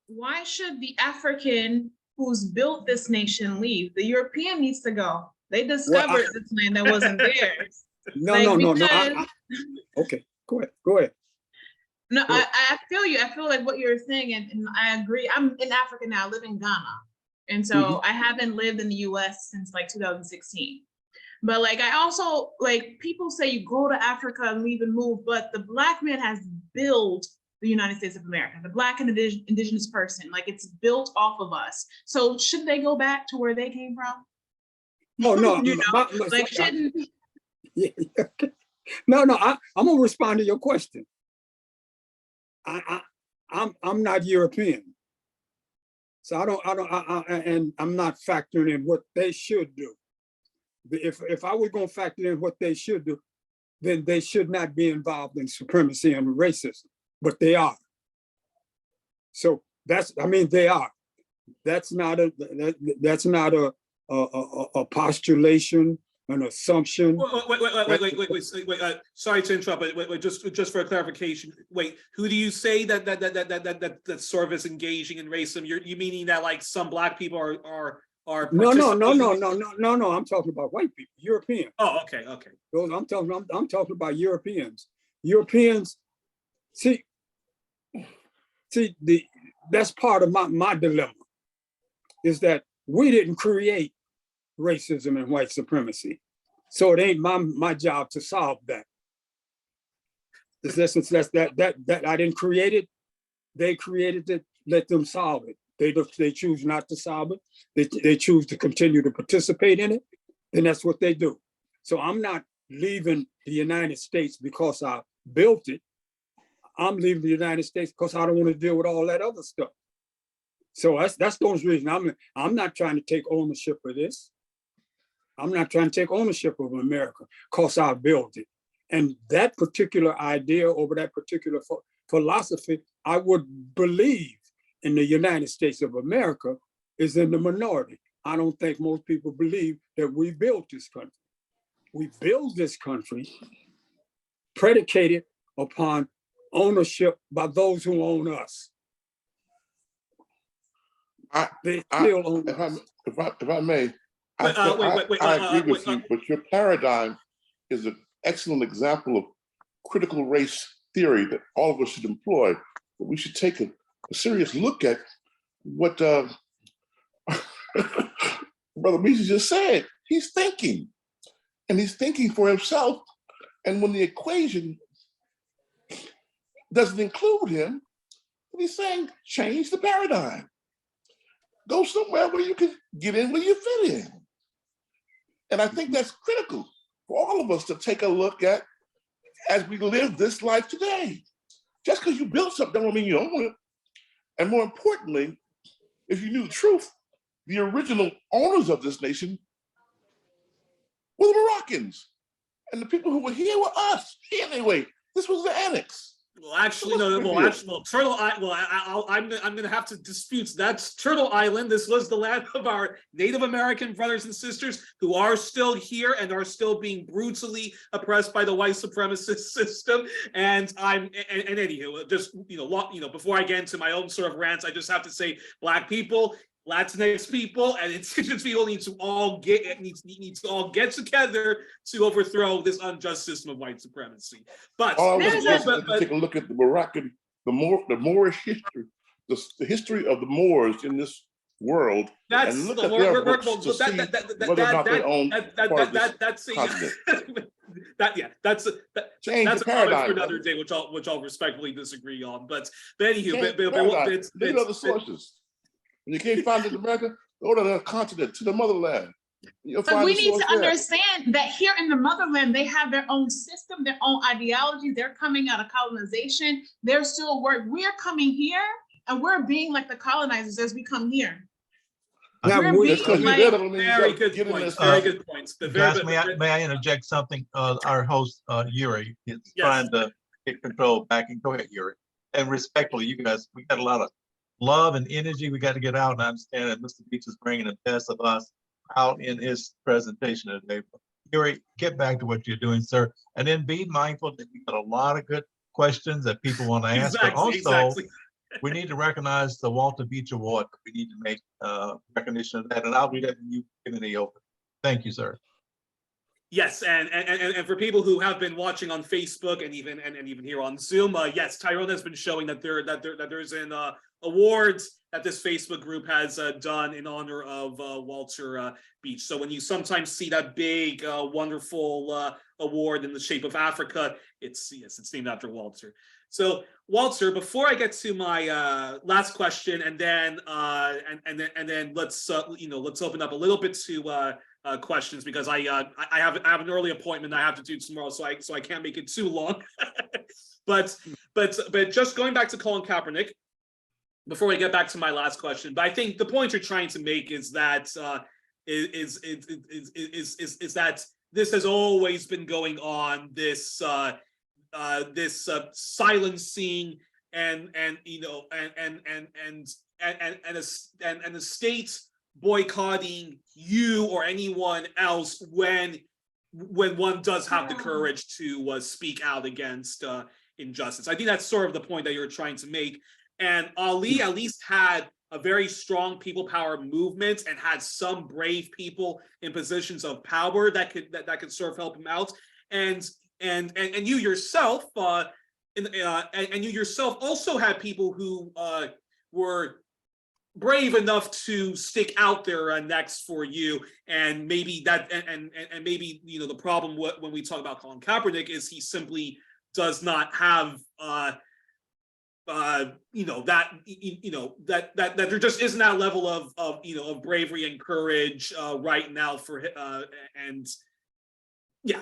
Why should the African who's built this nation leave? The European needs to go. They discovered this land that wasn't theirs. No. Okay, go ahead. No, I feel you. I feel like what you're saying, and I agree. I'm in Africa now, I live in Ghana. And so I haven't lived in the US since like 2016. But like, I also, like, people say you go to Africa and leave and move, but the Black man has built the United States of America, the Black and indigenous person, like it's built off of us. So should they go back to where they came from? No, you know, like shouldn't. No, I'm gonna respond to your question. I'm not European. So and I'm not factoring in what they should do. If I was going to factor in what they should do, then they should not be involved in supremacy and racism, but they are. So they are. That's not a postulation, an assumption. Wait. Sorry to interrupt, but just for clarification. Wait, who do you say that sort of is engaging in racism? You meaning that like some Black people are No. I'm talking about white people, European. Oh, okay. I'm talking about Europeans. Europeans, see, that's part of my dilemma, is that we didn't create racism and white supremacy. So it ain't my job to solve that. That I didn't create it. They created it, let them solve it. They choose not to solve it. They choose to continue to participate in it, then that's what they do. So I'm not leaving the United States because I built it. I'm leaving the United States because I don't want to deal with all that other stuff. So that's those reasons. I'm not trying to take ownership of this. I'm not trying to take ownership of America because I built it. And that particular idea over that particular philosophy, I would believe in the United States of America is in the minority. I don't think most people believe that we built this country. We built this country predicated upon ownership by those who own us. They still own us. If I may, I agree with you, but your paradigm is an excellent example of critical race theory that all of us should employ. But we should take a serious look at what Brother Misa just said. He's thinking, and he's thinking for himself. And when the equation doesn't include him, he's saying, change the paradigm. Go somewhere where you can get in where you fit in. And I think that's critical for all of us to take a look at as we live this life today. Just because you built something doesn't mean you own it. And more importantly, if you knew the truth, the original owners of this nation were the Moroccans. And the people who were here were us. Anyway, this was the annex. Well, actually, no. Turtle Island. Well, I'm going to have to dispute. That's Turtle Island. This was the land of our Native American brothers and sisters who are still here and are still being brutally oppressed by the white supremacist system. And anywho, just before I get into my own sort of rants, I just have to say, Black people, Latinx people, and indigenous people need to all get together to overthrow this unjust system of white supremacy. But take a look at the Moroccan, the Moorish history, the history of the Moors in this world That's and look the at their we're- books well, to see that whether or not they own part of this that's continent. that's Change that's the a comment for paradigm, another brother. day, which I'll respectfully disagree on. But anywho, Change the but paradigm. Look at other sources. When you can't find it in America, go to the continent, to the motherland. You'll But find we the need source to there. understand that here in the motherland, they have their own system, their own ideology. They're coming out of colonization. They're still we're coming here and we're being like the colonizers as we come here. Now, We're we- being Just 'cause you're like, there doesn't mean you very gotta good get in points. there. Very good points. Guys, may I interject something? Our host, Yuri, is Yes. trying to get control back. And go ahead, Yuri. And respectfully, you guys, we got a lot of love and energy we got to get out. And I understand that Mr. Beach is bringing the best of us out in his presentation today. But Yuri, get back to what you're doing, sir. And then be mindful that we got a lot of good questions that people want to ask. But also, we need to recognize the Walter Beach Award. We need to make recognition of that. And I'll do that when you give me the open. Thank you, sir. Yes, and for people who have been watching on Facebook and even here on Zoom, yes, Tyrone has been showing that there's an awards that this Facebook group has done in honor of Walter Beach. So when you sometimes see that big, wonderful award in the shape of Africa, it's named after Walter. So Walter, before I get to my last question, and then let's let's open up a little bit to questions, because I have an early appointment I have to do tomorrow, so I can't make it too long. but just going back to Colin Kaepernick, before we get back to my last question, but I think the point you're trying to make is that is that this has always been going on, this silencing and the state boycotting you or anyone else when one does have the courage to speak out against injustice. I think that's sort of the point that you're trying to make. And Ali at least had a very strong people power movement and had some brave people in positions of power that could sort of help him out. And you yourself, and you yourself also had people who were brave enough to stick out their necks for you. And maybe that, and maybe the problem when we talk about Colin Kaepernick is he simply does not have that there just isn't that level of bravery and courage right now for and yeah.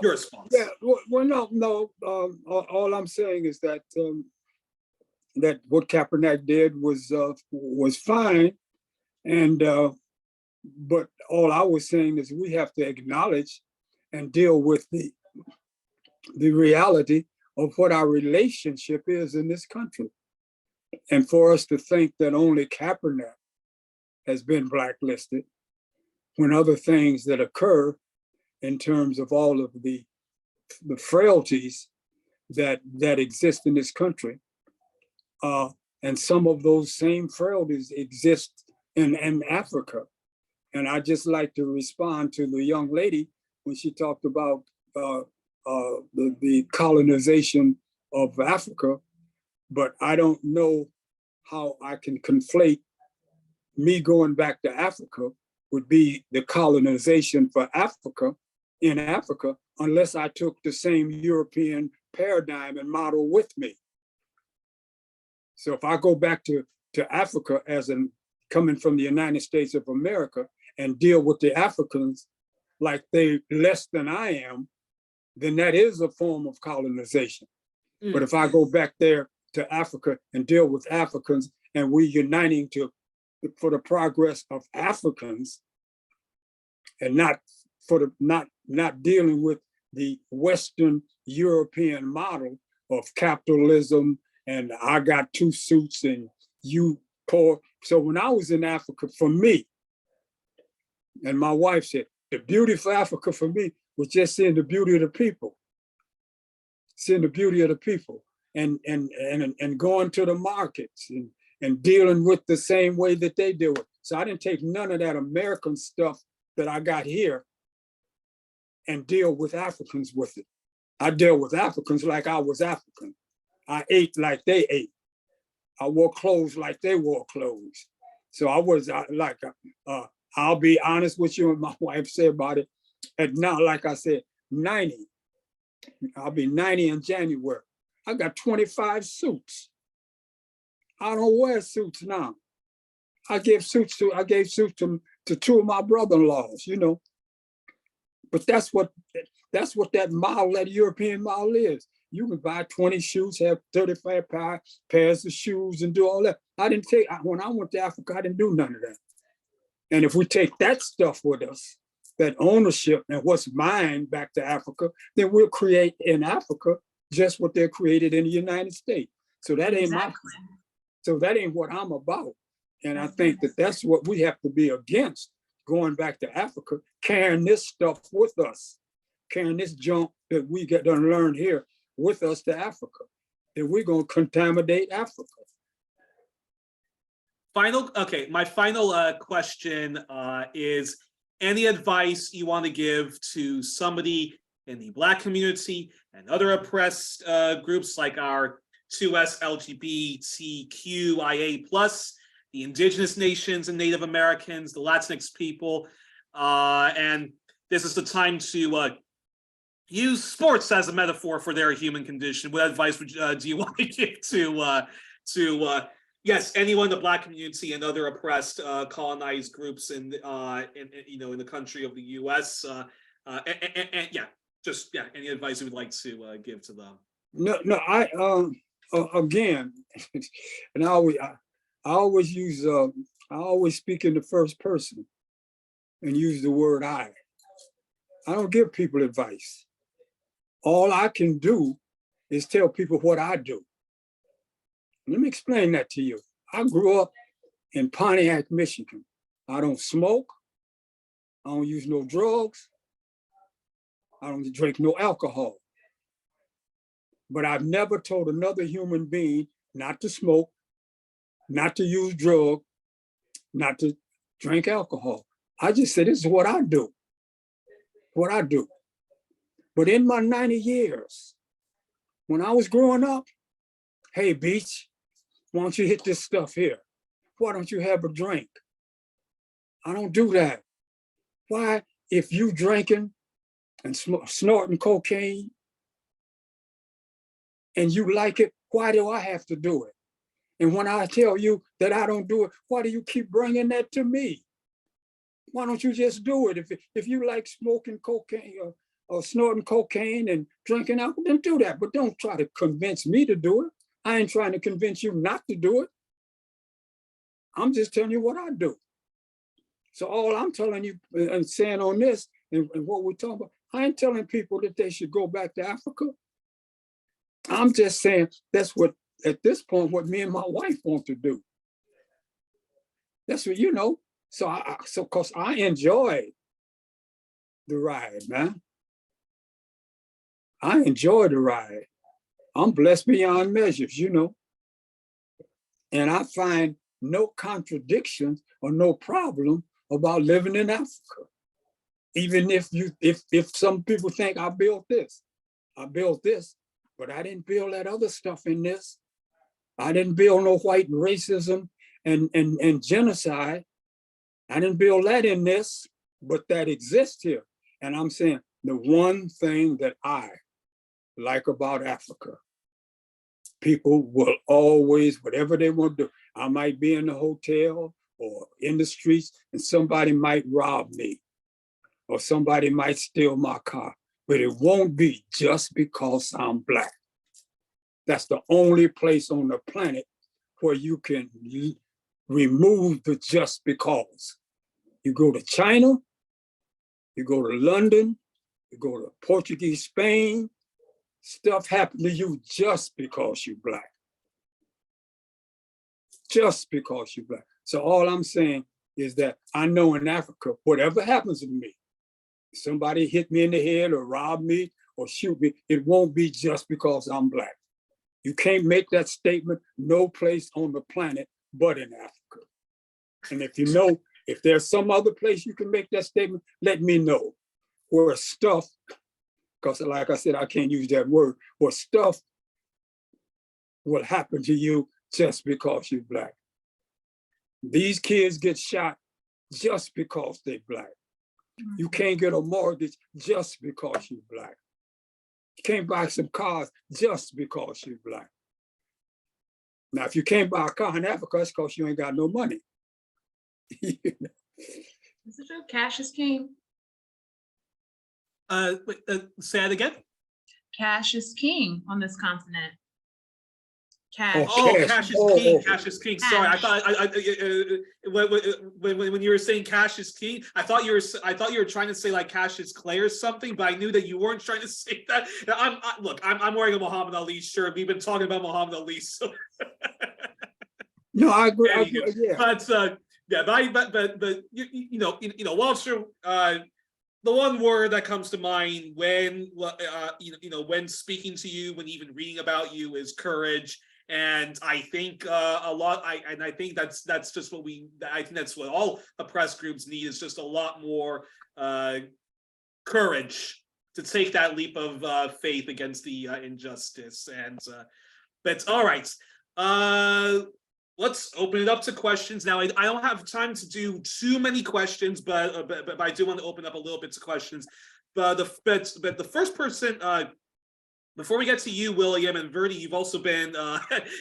Your response. Yeah, well, no. All I'm saying is that that what Kaepernick did was fine, and but all I was saying is we have to acknowledge and deal with the reality of what our relationship is in this country, and for us to think that only Kaepernick has been blacklisted when other things that occur in terms of all of the frailties that exist in this country. And some of those same frailties exist in Africa. And I just like to respond to the young lady when she talked about the colonization of Africa, but I don't know how I can conflate me going back to Africa would be the colonization for Africa in Africa, unless I took the same European paradigm and model with me. So if I go back to Africa as coming from the United States of America and deal with the Africans like they less than I am, then that is a form of colonization. But if I go back there to Africa and deal with Africans and we uniting for the progress of Africans and not dealing with the Western European model of capitalism and I got two suits and you poor. So when I was in Africa, for me, and my wife said, the beauty for Africa for me was just seeing the beauty of the people. Seeing the beauty of the people and going to the markets and dealing with the same way that they do it. So I didn't take none of that American stuff that I got here and deal with Africans with it. I deal with Africans like I was African. I ate like they ate. I wore clothes like they wore clothes. So I'll be honest with you, and my wife said about it. And now, like I said, 90. I'll be 90 in January. I got 25 suits. I don't wear suits now. I gave suits to two of my brother-in-laws, you know. But that's what that mall, that European mall is. You can buy 20 shoes, have 35 pairs of shoes, and do all that. When I went to Africa, I didn't do none of that. And if we take that stuff with us, that ownership and what's mine back to Africa, then we'll create in Africa just what they're created in the United States. So that ain't that ain't what I'm about. And I think that's what we have to be against, going back to Africa, carrying this stuff with us, carrying this junk that we get to learn here with us to Africa, that we're going to contaminate Africa. My final question is, any advice you want to give to somebody in the Black community and other oppressed groups like our 2S LGBTQIA+, the indigenous nations and Native Americans, the Latinx people, and this is the time to use sports as a metaphor for their human condition. What advice do you want to give to yes, anyone in the Black community and other oppressed colonized groups in the country of the U.S. Any advice you would like to give to them? No, again, and I always speak in the first person and use the word I. I don't give people advice. All I can do is tell people what I do. Let me explain that to you. I grew up in Pontiac, Michigan. I don't smoke. I don't use no drugs. I don't drink no alcohol. But I've never told another human being not to smoke, not to use drugs, not to drink alcohol. I just said, this is what I do. What I do. But in my 90 years, when I was growing up, hey, Beach, why don't you hit this stuff here? Why don't you have a drink? I don't do that. Why, if you drinking and snorting cocaine and you like it, why do I have to do it? And when I tell you that I don't do it, why do you keep bringing that to me? Why don't you just do it? If you like smoking cocaine or snorting cocaine and drinking alcohol, then do that. But don't try to convince me to do it. I ain't trying to convince you not to do it. I'm just telling you what I do. So all I'm telling you and saying on this and what we're talking about, I ain't telling people that they should go back to Africa. I'm just saying that's what, at this point, what me and my wife want to do. That's what, you know. So cause I enjoy the ride, man. I enjoy the ride. I'm blessed beyond measures, you know. And I find no contradictions or no problem about living in Africa. Even if some people think I built this, but I didn't build that other stuff in this. I didn't build no white racism and genocide. I didn't build that in this, but that exists here. And I'm saying the one thing that I like about Africa, people will always, whatever they want to do, I might be in the hotel or in the streets and somebody might rob me or somebody might steal my car, but it won't be just because I'm Black. That's the only place on the planet where you can remove the just because. You go to China, you go to London, you go to Portuguese Spain, stuff happened to you just because you're Black. Just because you're Black. So all I'm saying is that I know in Africa, whatever happens to me, somebody hit me in the head or rob me or shoot me, it won't be just because I'm Black. You can't make that statement no place on the planet but in Africa. And if you know, if there's some other place you can make that statement, let me know. Where stuff, because like I said, I can't use that word, where stuff will happen to you just because you're Black. These kids get shot just because they're Black. You can't get a mortgage just because you're Black. You can't buy some cars just because you're Black. Now, if you can't buy a car in Africa, it's because you ain't got no money. Is it true? Cash is king. Say that again. Cash is king on this continent. Cash. Oh, Cash. cash is Oh, king. oh. Cash is king. Sorry, I thought when you were saying cash is king, I thought you were trying to say like cash is clay or something, but I knew that you weren't trying to say that. Look, I'm wearing a Muhammad Ali shirt. We've been talking about Muhammad Ali, so. No, I agree. Yeah. But yeah, but you know, Walter. The one word that comes to mind when when speaking to you, when even reading about you, is courage. And I think I think that's just what I think that's what all oppressed groups need, is just a lot more courage to take that leap of faith against the injustice. And but all right, let's open it up to questions now. I don't have time to do too many questions, but I do want to open up a little bit to questions. But the first person. Before we get to you, William and Verdi, you've also been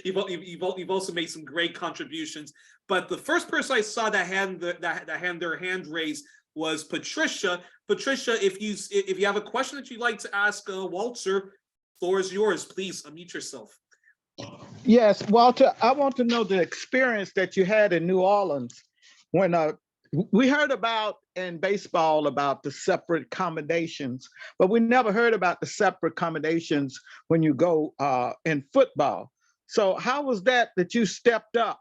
you've also made some great contributions. But the first person I saw that had their hand raised was Patricia. Patricia, if you have a question that you'd like to ask Walter, floor is yours. Please unmute yourself. Yes, Walter, I want to know the experience that you had in New Orleans when we heard about in baseball about the separate accommodations, but we never heard about the separate accommodations when you go in football. So how was that you stepped up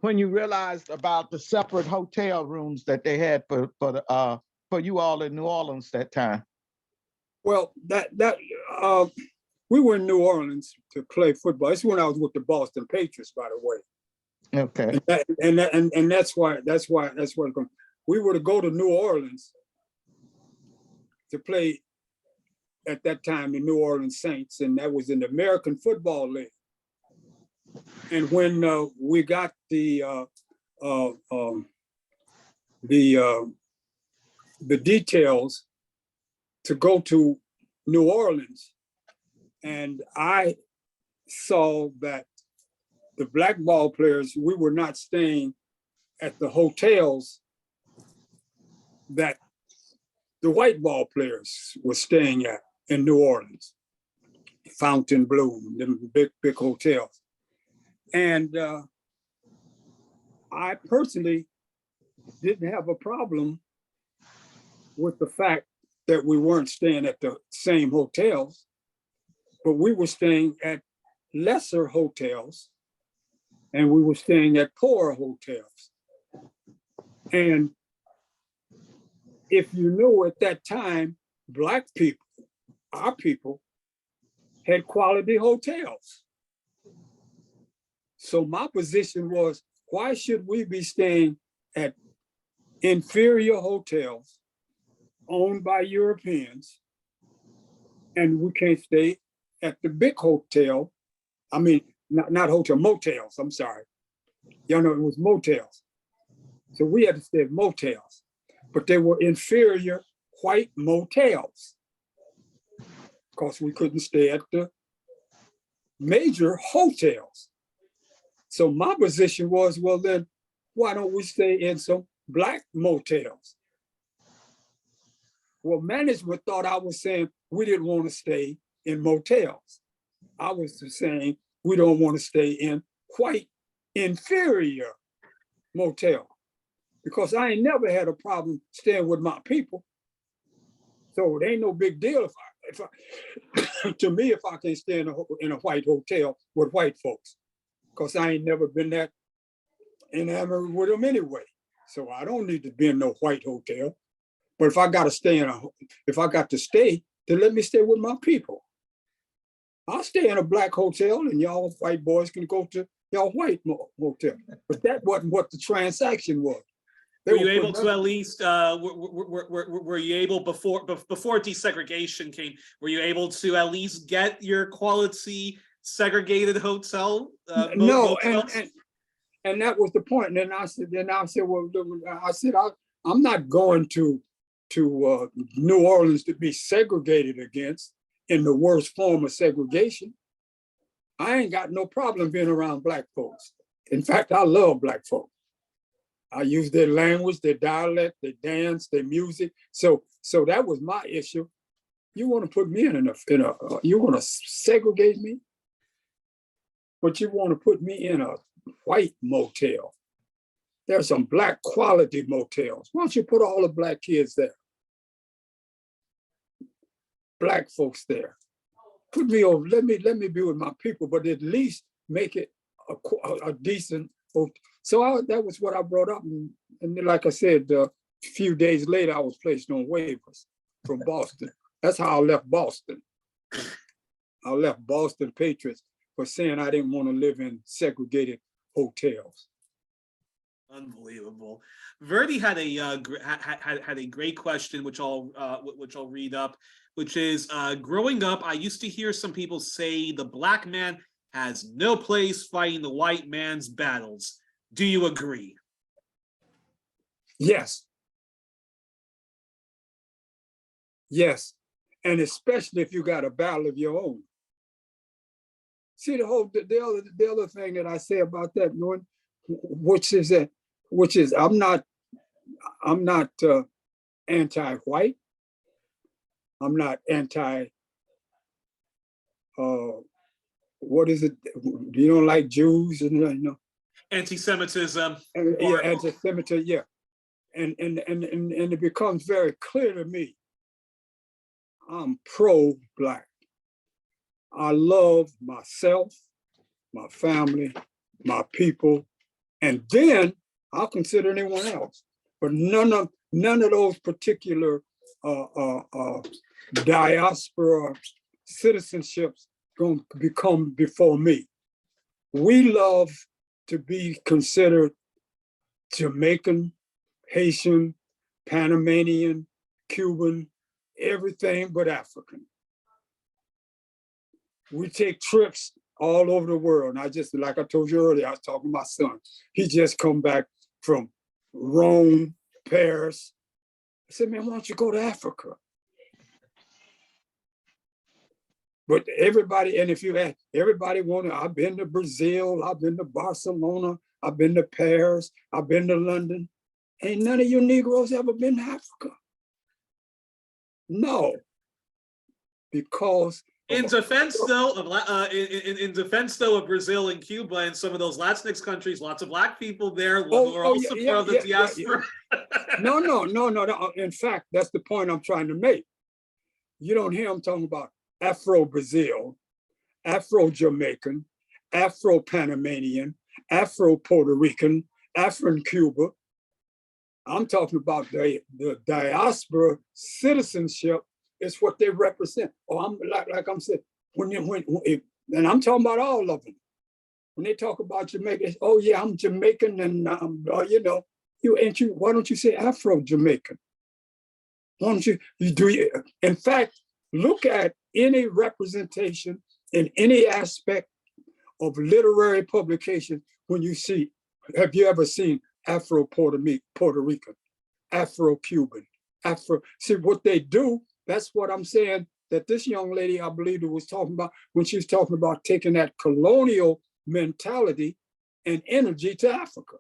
when you realized about the separate hotel rooms that they had for you all in New Orleans that time? Well, we were in New Orleans to play football. It's when I was with the Boston Patriots, by the way. Okay. And that's why we were to go to New Orleans to play at that time the New Orleans Saints, and that was in the American Football League. And when we got the details to go to New Orleans, and I saw that the Black ball players, we were not staying at the hotels that the white ball players were staying at in New Orleans, Fontainebleau, them big hotels. And I personally didn't have a problem with the fact that we weren't staying at the same hotels, but we were staying at lesser hotels, and we were staying at poorer hotels. And if you know, at that time, Black people, our people, had quality hotels. So my position was, why should we be staying at inferior hotels owned by Europeans, and we can't stay at the big hotel? I mean, not hotel, motels, I'm sorry. Y'all know it was motels. So we had to stay at motels, but they were inferior white motels because we couldn't stay at the major hotels. So my position was, well then, why don't we stay in some Black motels? Well, management thought I was saying we didn't want to stay in motels. I was saying we don't want to stay in white inferior motel, because I ain't never had a problem staying with my people. So it ain't no big deal if I to me, if I can stay in a white hotel with white folks, because I ain't never been that enamored with them anyway. So I don't need to be in no white hotel. But if I got to stay then let me stay with my people. I'll stay in a Black hotel, and y'all white boys can go to y'all white hotel. But that wasn't what the transaction was. Were you able to at least, were you able before desegregation came, were you able to at least get your quality segregated hotel? No, And that was the point. And then I said, well, I'm not going to New Orleans to be segregated against in the worst form of segregation. I ain't got no problem being around Black folks. In fact, I love Black folks. I use their language, their dialect, their dance, their music. So that was my issue. You want to put me you want to segregate me, but you want to put me in a white motel. There's some Black quality motels. Why don't you put all the Black kids there? Black folks there. Put me over. Let me be with my people, but at least make it a decent. So that was what I brought up, and then, like I said, a few days later, I was placed on waivers from Boston. That's how I left Boston. I left Boston Patriots for saying I didn't want to live in segregated hotels. Unbelievable. Verdi had a great question, which I'll read up, which is growing up, I used to hear some people say the Black man has no place fighting the white man's battles. Do you agree? Yes. Yes. And especially if you got a battle of your own. See, the other thing that I say about that, which is I'm not anti-white. I'm not anti what is it? You don't like Jews and Anti-Semitism. Yeah, anti-Semitism, yeah. And it becomes very clear to me, I'm pro-Black. I love myself, my family, my people, and then I'll consider anyone else. But none of those particular diaspora citizenships going to become before me. We love to be considered Jamaican, Haitian, Panamanian, Cuban, everything but African. We take trips all over the world. And I just, like I told you earlier, I was talking to my son. He just come back from Rome, Paris. I said, man, why don't you go to Africa? But everybody, and if you ask, everybody I've been to Brazil, I've been to Barcelona, I've been to Paris, I've been to London. Ain't none of you Negroes ever been to Africa? No, because in defense though of Brazil and Cuba and some of those Latinx countries, lots of Black people there who are also part of the diaspora. No. In fact, that's the point I'm trying to make. You don't hear them talking about Afro-Brazil, Afro-Jamaican, Afro-Panamanian, Afro-Puerto Rican, Afro-Cuba. I'm talking about the diaspora citizenship is what they represent. Or I'm like I'm saying, and I'm talking about all of them. When they talk about Jamaica, oh yeah, I'm Jamaican, and why don't you say Afro-Jamaican? Why don't you do? In fact, look at any representation in any aspect of literary publication when you see. Have you ever seen Afro-Puerto Rican, Afro-Cuban, See what they do. That's what I'm saying. That this young lady, I believe, was talking about when she was talking about taking that colonial mentality and energy to Africa.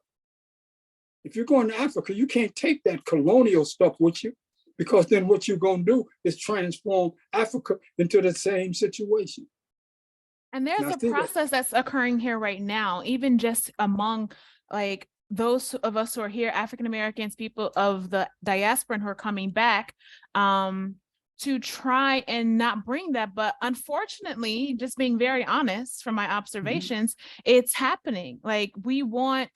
If you're going to Africa, you can't take that colonial stuff with you, because then what you're going to do is transform Africa into the same situation. And there's a process that's occurring here right now, even just among like those of us who are here, African Americans, people of the diaspora and who are coming back, to try and not bring that. But unfortunately, just being very honest from my observations, it's happening. Like we want,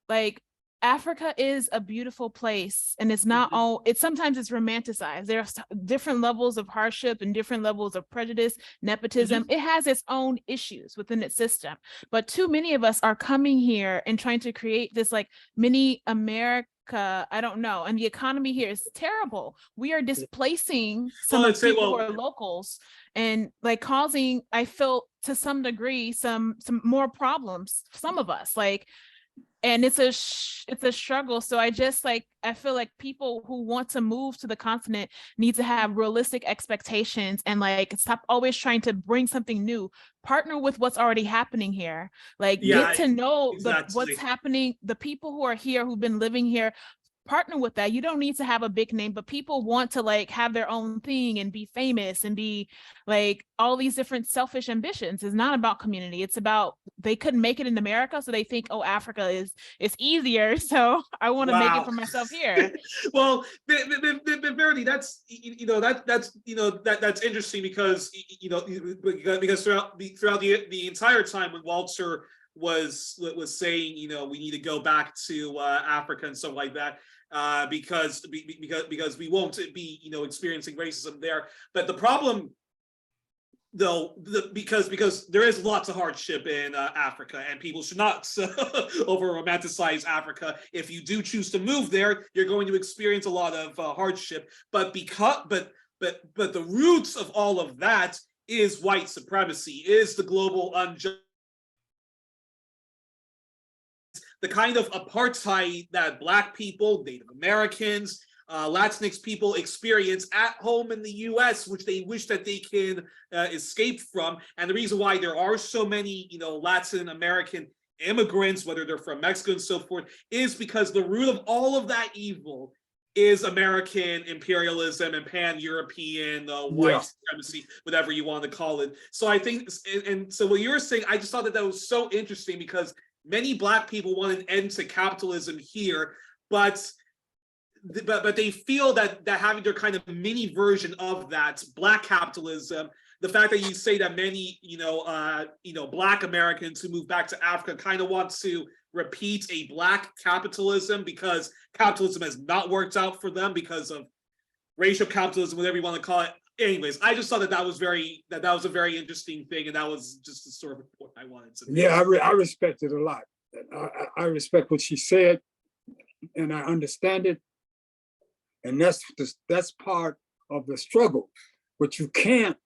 like, Africa is a beautiful place, and it's not all, sometimes it's romanticized. There's different levels of hardship and different levels of prejudice, nepotism. It has its own issues within its system. But too many of us are coming here and trying to create this like mini America, I don't know. And the economy here is terrible. We are displacing some of the people who are locals and like causing, I feel to some degree, some more problems, some of us, like, and it's a struggle. So I just like, I feel like people who want to move to the continent need to have realistic expectations and like stop always trying to bring something new. Partner with what's already happening here. Like Yeah, get to know exactly. what's happening, the people who are here who've been living here. Partner with that. You don't need to have a big name, but people want to like have their own thing and be famous and be like all these different selfish ambitions. It's not about community. It's about they couldn't make it in America, so they think, oh, Africa is easier, so I want to make it Wow. for myself here. Well, Verity, that's that's interesting because because throughout the entire time when Walter was saying we need to go back to Africa and stuff like that because we won't be experiencing racism there. But the problem though, because there is lots of hardship in Africa, and people should not over romanticize Africa. If you do choose to move there, you're going to experience a lot of hardship. But the roots of all of that is white supremacy, is the global unjust, the kind of apartheid that Black people, Native Americans, Latinx people experience at home in the US, which they wish that they can escape from. And the reason why there are so many, Latin American immigrants, whether they're from Mexico and so forth, is because the root of all of that evil is American imperialism and pan-European white supremacy, whatever you want to call it. So I think, and so what you're saying, I just thought that was so interesting because many Black people want an end to capitalism here, but they feel that having their kind of mini version of that Black capitalism, the fact that you say that many Black Americans who move back to Africa kind of want to repeat a Black capitalism because capitalism has not worked out for them because of racial capitalism, whatever you want to call it. Anyways, I just thought that was a very interesting thing, and that was just the sort of point I wanted to make. Yeah, I respect it a lot. I respect what she said, and I understand it, and that's part of the struggle. But you can't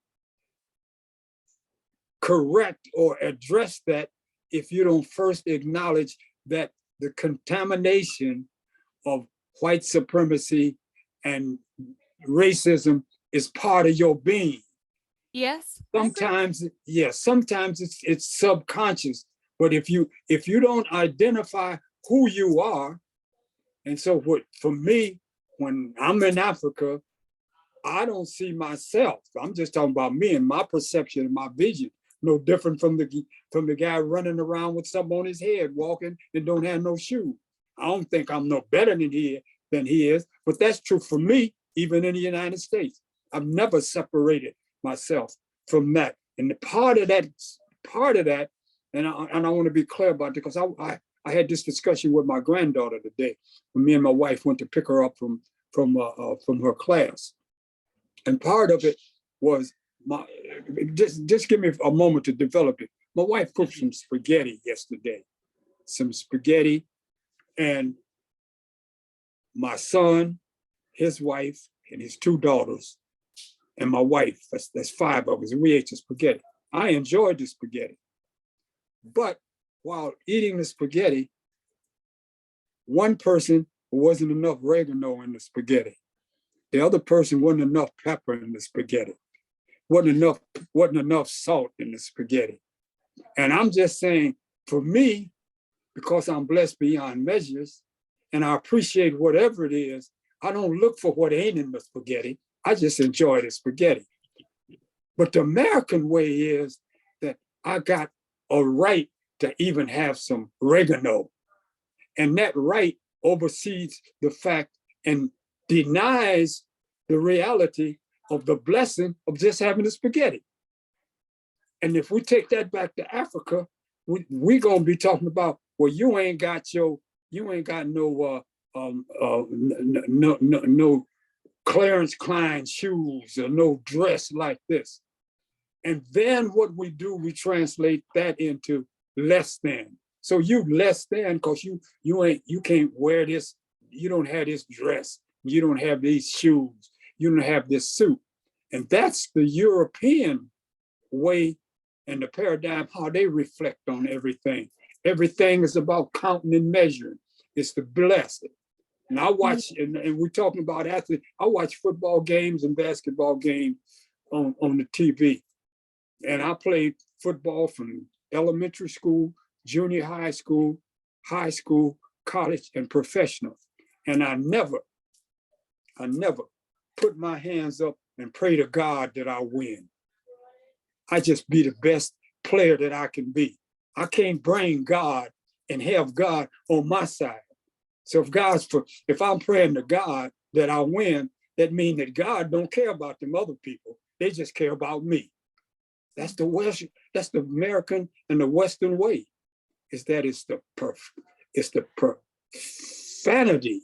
correct or address that if you don't first acknowledge that the contamination of white supremacy and racism is part of your being. Yes. Sometimes, yes, sometimes it's subconscious. But if you don't identify who you are, and so for me, when I'm in Africa, I don't see myself. I'm just talking about me and my perception and my vision. No different from the guy running around with something on his head, walking and don't have no shoes. I don't think I'm no better than he is, but that's true for me, even in the United States. I've never separated myself from that. And the part of that, and I want to be clear about it because I had this discussion with my granddaughter today when me and my wife went to pick her up from her class. And part of it was just give me a moment to develop it. My wife cooked some spaghetti yesterday, and my son, his wife, and his two daughters, and my wife, that's five of us, and we ate the spaghetti. I enjoyed the spaghetti. But while eating the spaghetti, one person wasn't enough oregano in the spaghetti. The other person wasn't enough pepper in the spaghetti. Wasn't enough salt in the spaghetti. And I'm just saying, for me, because I'm blessed beyond measures, and I appreciate whatever it is, I don't look for what ain't in the spaghetti. I just enjoy the spaghetti. But the American way is that I got a right to even have some oregano. And that right oversees the fact and denies the reality of the blessing of just having the spaghetti. And if we take that back to Africa, we're gonna be talking about, well, you ain't got no Clarence Klein shoes or no dress like this. And then what we do, we translate that into less than. So you less than because you can't wear this, you don't have this dress, you don't have these shoes, you don't have this suit. And that's the European way and the paradigm, how they reflect on everything. Everything is about counting and measuring. It's the blessing. And I watch, and we're talking about athletes, I watch football games and basketball games on the TV. And I played football from elementary school, junior high school, college, and professional. And I never put my hands up and pray to God that I win. I just be the best player that I can be. I can't bring God and have God on my side. So if I'm praying to God that I win, that means that God don't care about them other people. They just care about me. That's the American and the Western way. Is that it's the profanity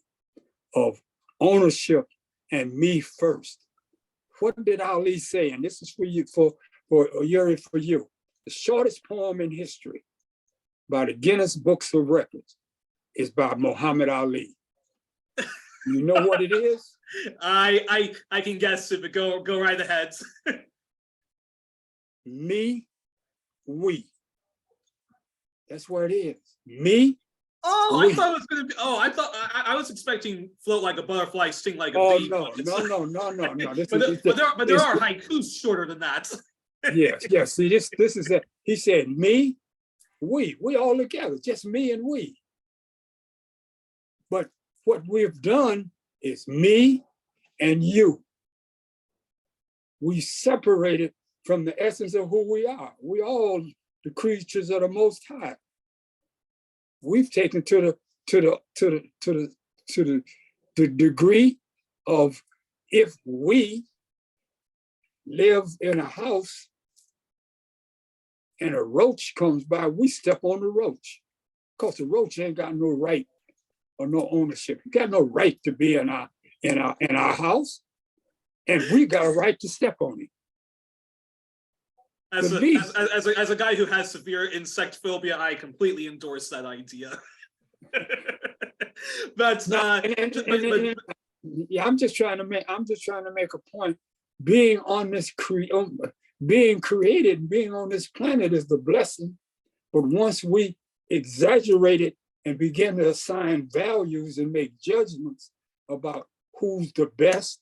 of ownership and me first. What did Ali say? And this is for you, for Yuri, for you. The shortest poem in history by the Guinness Books of Records is by Muhammad Ali. You know what it is? I can guess it, but go right ahead. Me, we. That's what it is. Me. Oh, we. I thought it was gonna be. Oh, I was expecting float like a butterfly, sting like a bee. No. But there are haikus shorter than that. Yes. See, this is it. He said, me, we all together, just me and we. But what we've done is me and you. We separated from the essence of who we are. We all the creatures of the Most High. We've taken to the degree of, if we live in a house and a roach comes by, we step on the roach, because the roach ain't got no right or no ownership. You got no right to be in our house, and we got a right to step on it. As a guy who has severe insect phobia, I completely endorse that idea. I'm just trying to make a point. Being on this being created, being on this planet is the blessing. But once we exaggerate it and begin to assign values and make judgments about who's the best,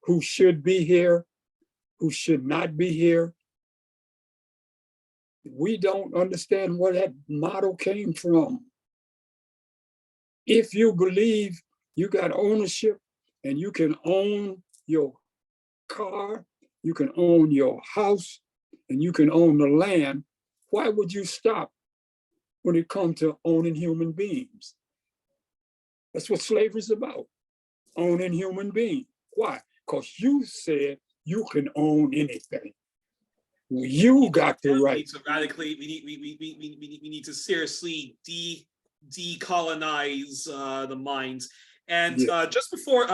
who should be here, who should not be here, we don't understand where that motto came from. If you believe you got ownership and you can own your car, you can own your house, and you can own the land, why would you stop when it comes to owning human beings? That's what slavery is about, owning human beings. Why? Because you said you can own anything. You got the right. We need to seriously decolonize the minds. And just before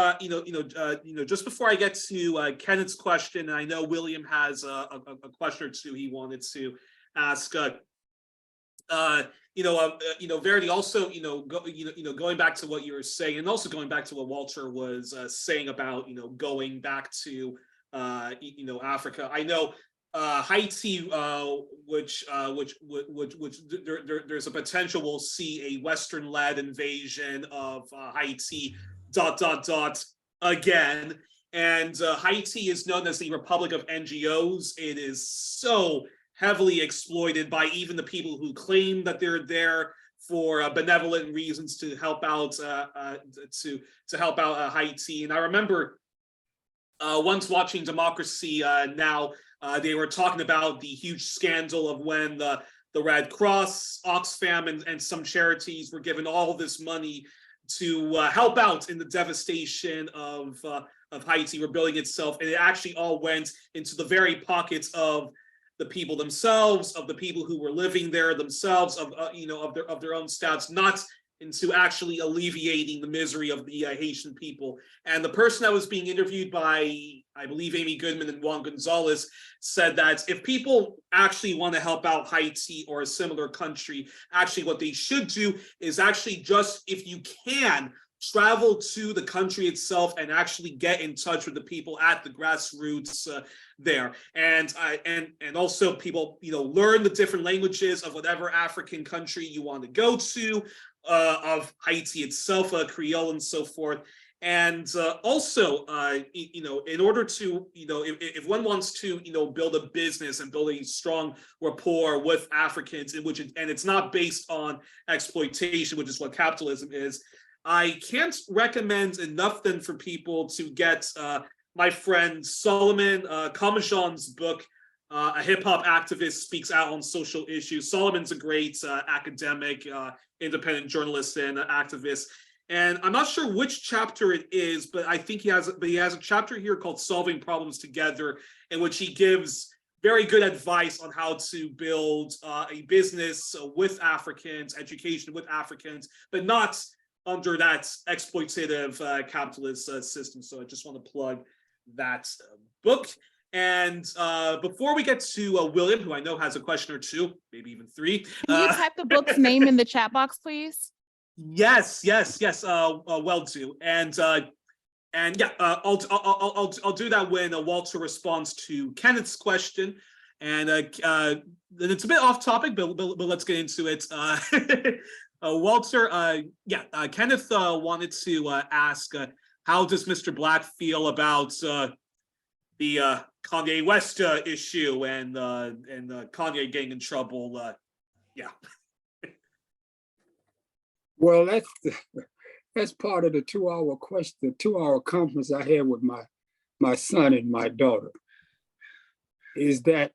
just before I get to Kenneth's question, and I know William has a question or two he wanted to ask. Verity, also, going back to what you were saying, and also going back to what Walter was saying about, going back to, Africa. I know Haiti, which there's a potential we'll see a Western-led invasion of Haiti, ... again. And Haiti is known as the Republic of NGOs. It is so heavily exploited by even the people who claim that they're there for benevolent reasons to help out Haiti. And I remember once watching Democracy Now, they were talking about the huge scandal of when the Red Cross, Oxfam, and some charities were given all this money to help out in the devastation of Haiti rebuilding itself, and it actually all went into the very pockets of the people themselves, of the people who were living there themselves, of their own staffs, not into actually alleviating the misery of the Haitian people. And the person that was being interviewed by, I believe, Amy Goodman and Juan Gonzalez said that if people actually want to help out Haiti or a similar country, actually what they should do is actually just, if you can, travel to the country itself and actually get in touch with the people at the grassroots there, and also people, you know, learn the different languages of whatever African country you want to go to, of Haiti itself, Creole and so forth. And also, you know, in order to, you know, if one wants to, you know, build a business and build a strong rapport with Africans, in which and it's not based on exploitation, which is what capitalism is, I can't recommend enough then for people to get my friend Solomon Kamajan's book, A Hip Hop Activist Speaks Out on Social Issues. Solomon's a great academic, independent journalist and activist. And I'm not sure which chapter it is, but I think he has a chapter here called Solving Problems Together, in which he gives very good advice on how to build a business with Africans, education with Africans, but not under that exploitative capitalist system. So I just want to plug that book. And before we get to William, who I know has a question or two, maybe even three. Can you type the book's name in the chat box, please? Yes. Well do. And yeah, I'll do that when Walter responds to Kenneth's question. And then it's a bit off topic, but let's get into it. Walter, Kenneth wanted to ask, how does Mr. Black feel about the Kanye West issue and Kanye getting in trouble? Yeah. Well, that's part of the 2-hour conference I had with my son and my daughter, is that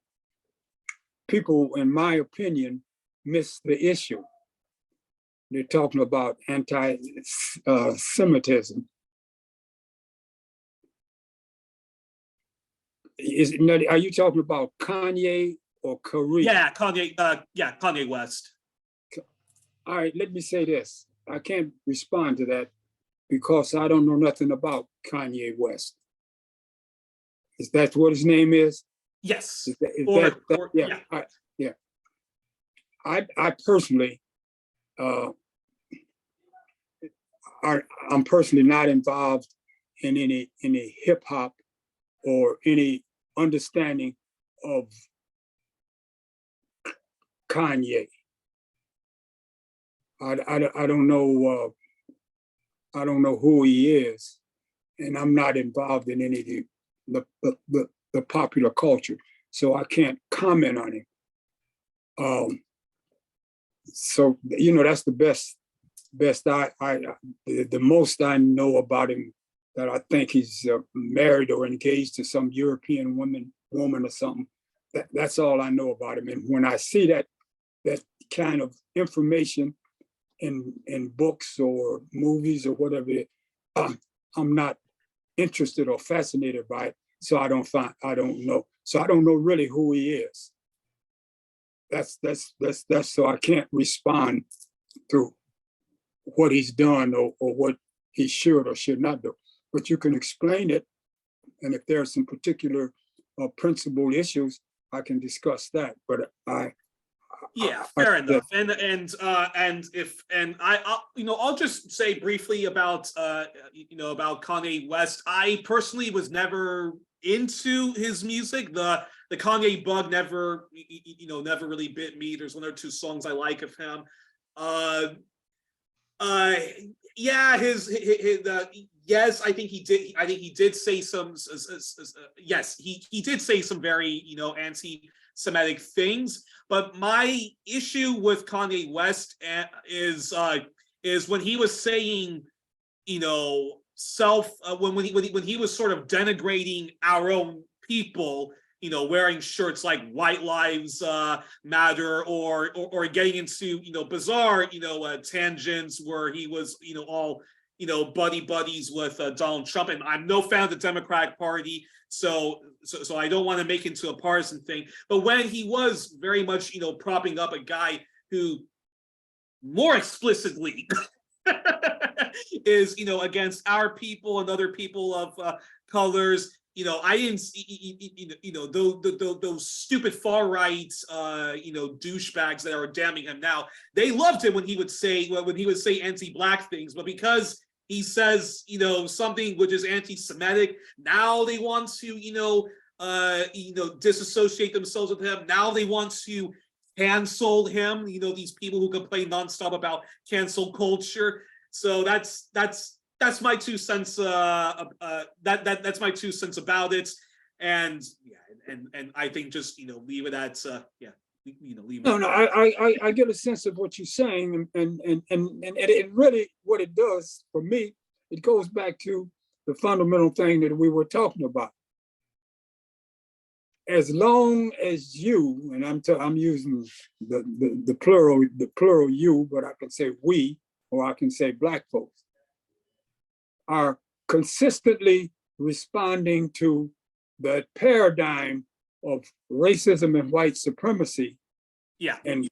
people, in my opinion, miss the issue. They're talking about anti-Semitism. Are you talking about Kanye or Korea? Yeah, Kanye West. All right, let me say this. I can't respond to that because I don't know nothing about Kanye West. Is that what his name is? Yes. Yeah. I personally, I'm personally not involved in any hip hop or any understanding of Kanye. I don't know. I don't know who he is, and I'm not involved in any of the popular culture, so I can't comment on him. So that's the best the most I know about him. That I think he's married or engaged to some European woman or something. That's all I know about him. And when I see that kind of information in books or movies or whatever, I'm not interested or fascinated by it. So I don't know. So I don't know really who he is. That's so I can't respond to what he's done or what he should or should not do. But you can explain it, and if there are some particular principled issues, I can discuss that. But fair enough. I'll just say briefly about about Kanye West. I personally was never into his music. The Kanye bug never really bit me. There's one or two songs I like of him. Yes, I think he did say some. Yes, he did say some very anti-Semitic things. But my issue with Kanye West is when he was saying, when he was sort of denigrating our own people, wearing shirts like White Lives Matter, or getting into bizarre tangents where he was all buddies with Donald Trump. And I'm no fan of the Democratic Party, so I don't want to make it into a partisan thing. But when he was very much propping up a guy who more explicitly is against our people and other people of colors. I didn't see, those stupid far right, douchebags that are damning him now. They loved him when he would say anti-black things, but because he says, something which is anti-Semitic. Now they want to, disassociate themselves with him. Now they want to cancel him. These people who complain nonstop about cancel culture. So that's my 2 cents. That's my 2 cents about it. And yeah, and I think just leave it at leave it. No, I get a sense of what you're saying, and it really, what it does for me, it goes back to the fundamental thing that we were talking about. As long as you, and I'm using the plural you, but I can say we, or I can say Black folks, are consistently responding to the paradigm of racism and white supremacy, yeah, and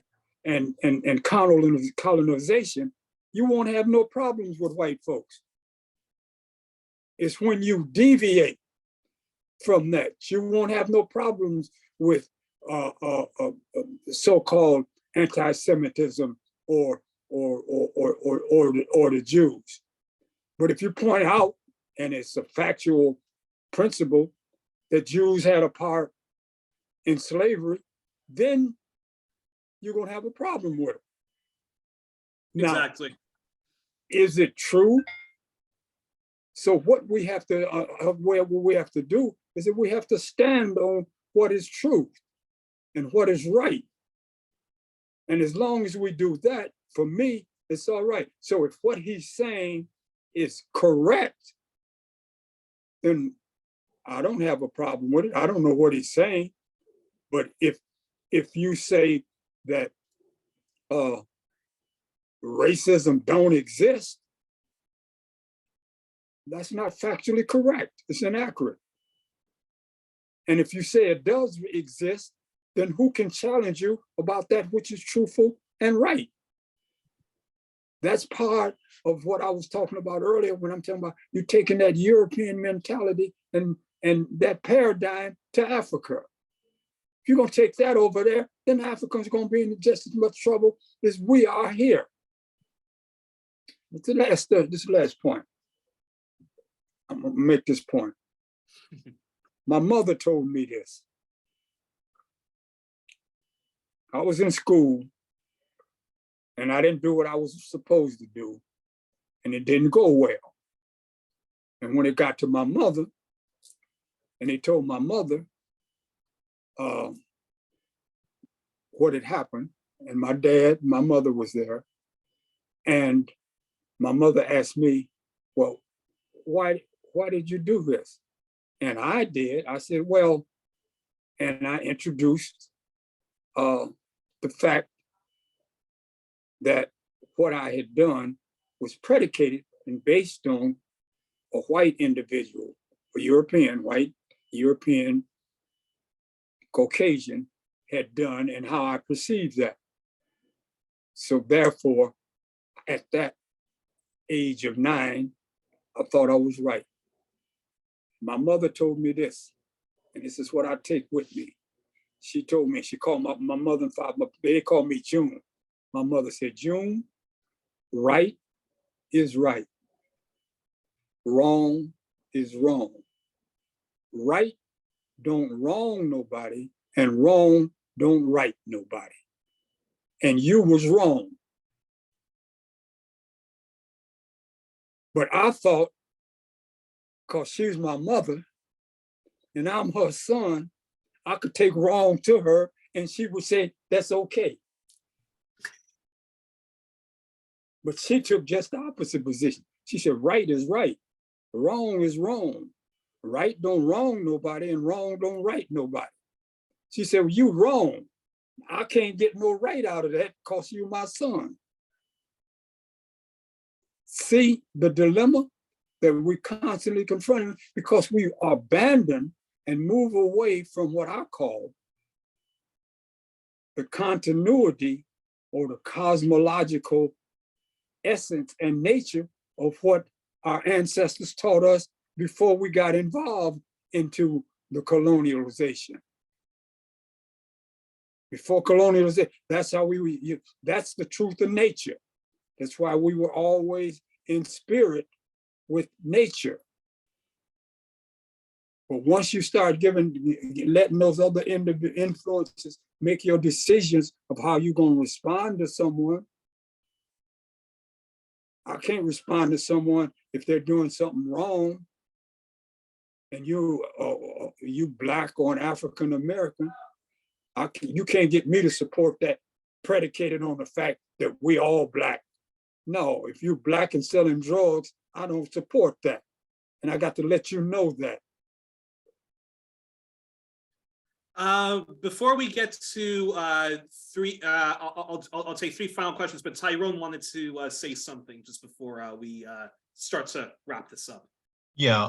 colonization, you won't have no problems with white folks. It's when you deviate from that, you won't have no problems with so-called anti-Semitism or the Jews. But if you point out, and it's a factual principle, that Jews had a part in slavery, then you're going to have a problem with it. Now, exactly. is it true? So what we have to, what we have to do is that we have to stand on what is true and what is right. And as long as we do that, for me, it's all right. So if what he's saying is correct, then I don't have a problem with it. I don't know what he's saying, but if you say that racism don't exist, that's not factually correct. It's inaccurate. And if you say it does exist, then who can challenge you about that which is truthful and right? That's part of what I was talking about earlier when I'm talking about you taking that European mentality and that paradigm to Africa. If you're gonna take that over there, then Africans are gonna be in just as much trouble as we are here. This is the last point. I'm gonna make this point. My mother told me this. I was in school and I didn't do what I was supposed to do, and it didn't go well. And when it got to my mother, and they told my mother what had happened, and my mother was there, and my mother asked me, well, why did you do this? And I did. I said, well, and I introduced the fact that what I had done was predicated and based on a white individual, white European, Caucasian had done, and how I perceived that. So therefore, at that age of 9, I thought I was right. My mother told me this, and this is what I take with me. She told me, she called my mother and father, they called me June. My mother said, June, right is right. Wrong is wrong. Right don't wrong nobody, and wrong don't right nobody. And you was wrong. But I thought, because she's my mother and I'm her son, I could take wrong to her and she would say, that's okay. But she took just the opposite position. She said, right is right, wrong is wrong. Right don't wrong nobody, and wrong don't right nobody. She said, well, you wrong. I can't get no right out of that because you my son. See the dilemma that we constantly confronting, because we abandon and move away from what I call the continuity or the cosmological essence and nature of what our ancestors taught us before we got involved into the colonialization. Before colonialization, that's how that's the truth of nature. That's why we were always in spirit with nature. But once you start letting those other influences make your decisions of how you're going to respond to someone, I can't respond to someone if they're doing something wrong, and you Black or an African American. You can't get me to support that predicated on the fact that we all Black. No, if you're Black and selling drugs, I don't support that, and I got to let you know that. Before we get to three, I'll take three final questions, but Tyrone wanted to say something just before we start to wrap this up. Yeah,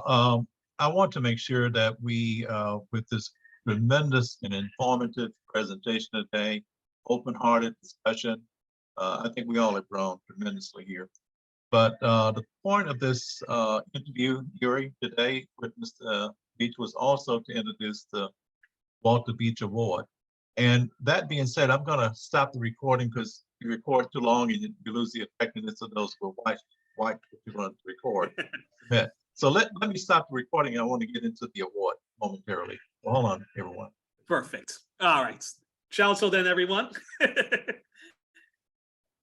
I want to make sure that we, with this tremendous and informative presentation today, open-hearted discussion, I think we all have grown tremendously here. But the point of this interview, Yuri, today with Mr. Beach was also to introduce the Walter Beach Award. And that being said, I'm gonna stop the recording because you record too long and you lose the effectiveness of those who watch what you want to record. So let me stop the recording. I want to get into the award momentarily. Well, hold on, everyone. Perfect. All right. Ciao till then, everyone.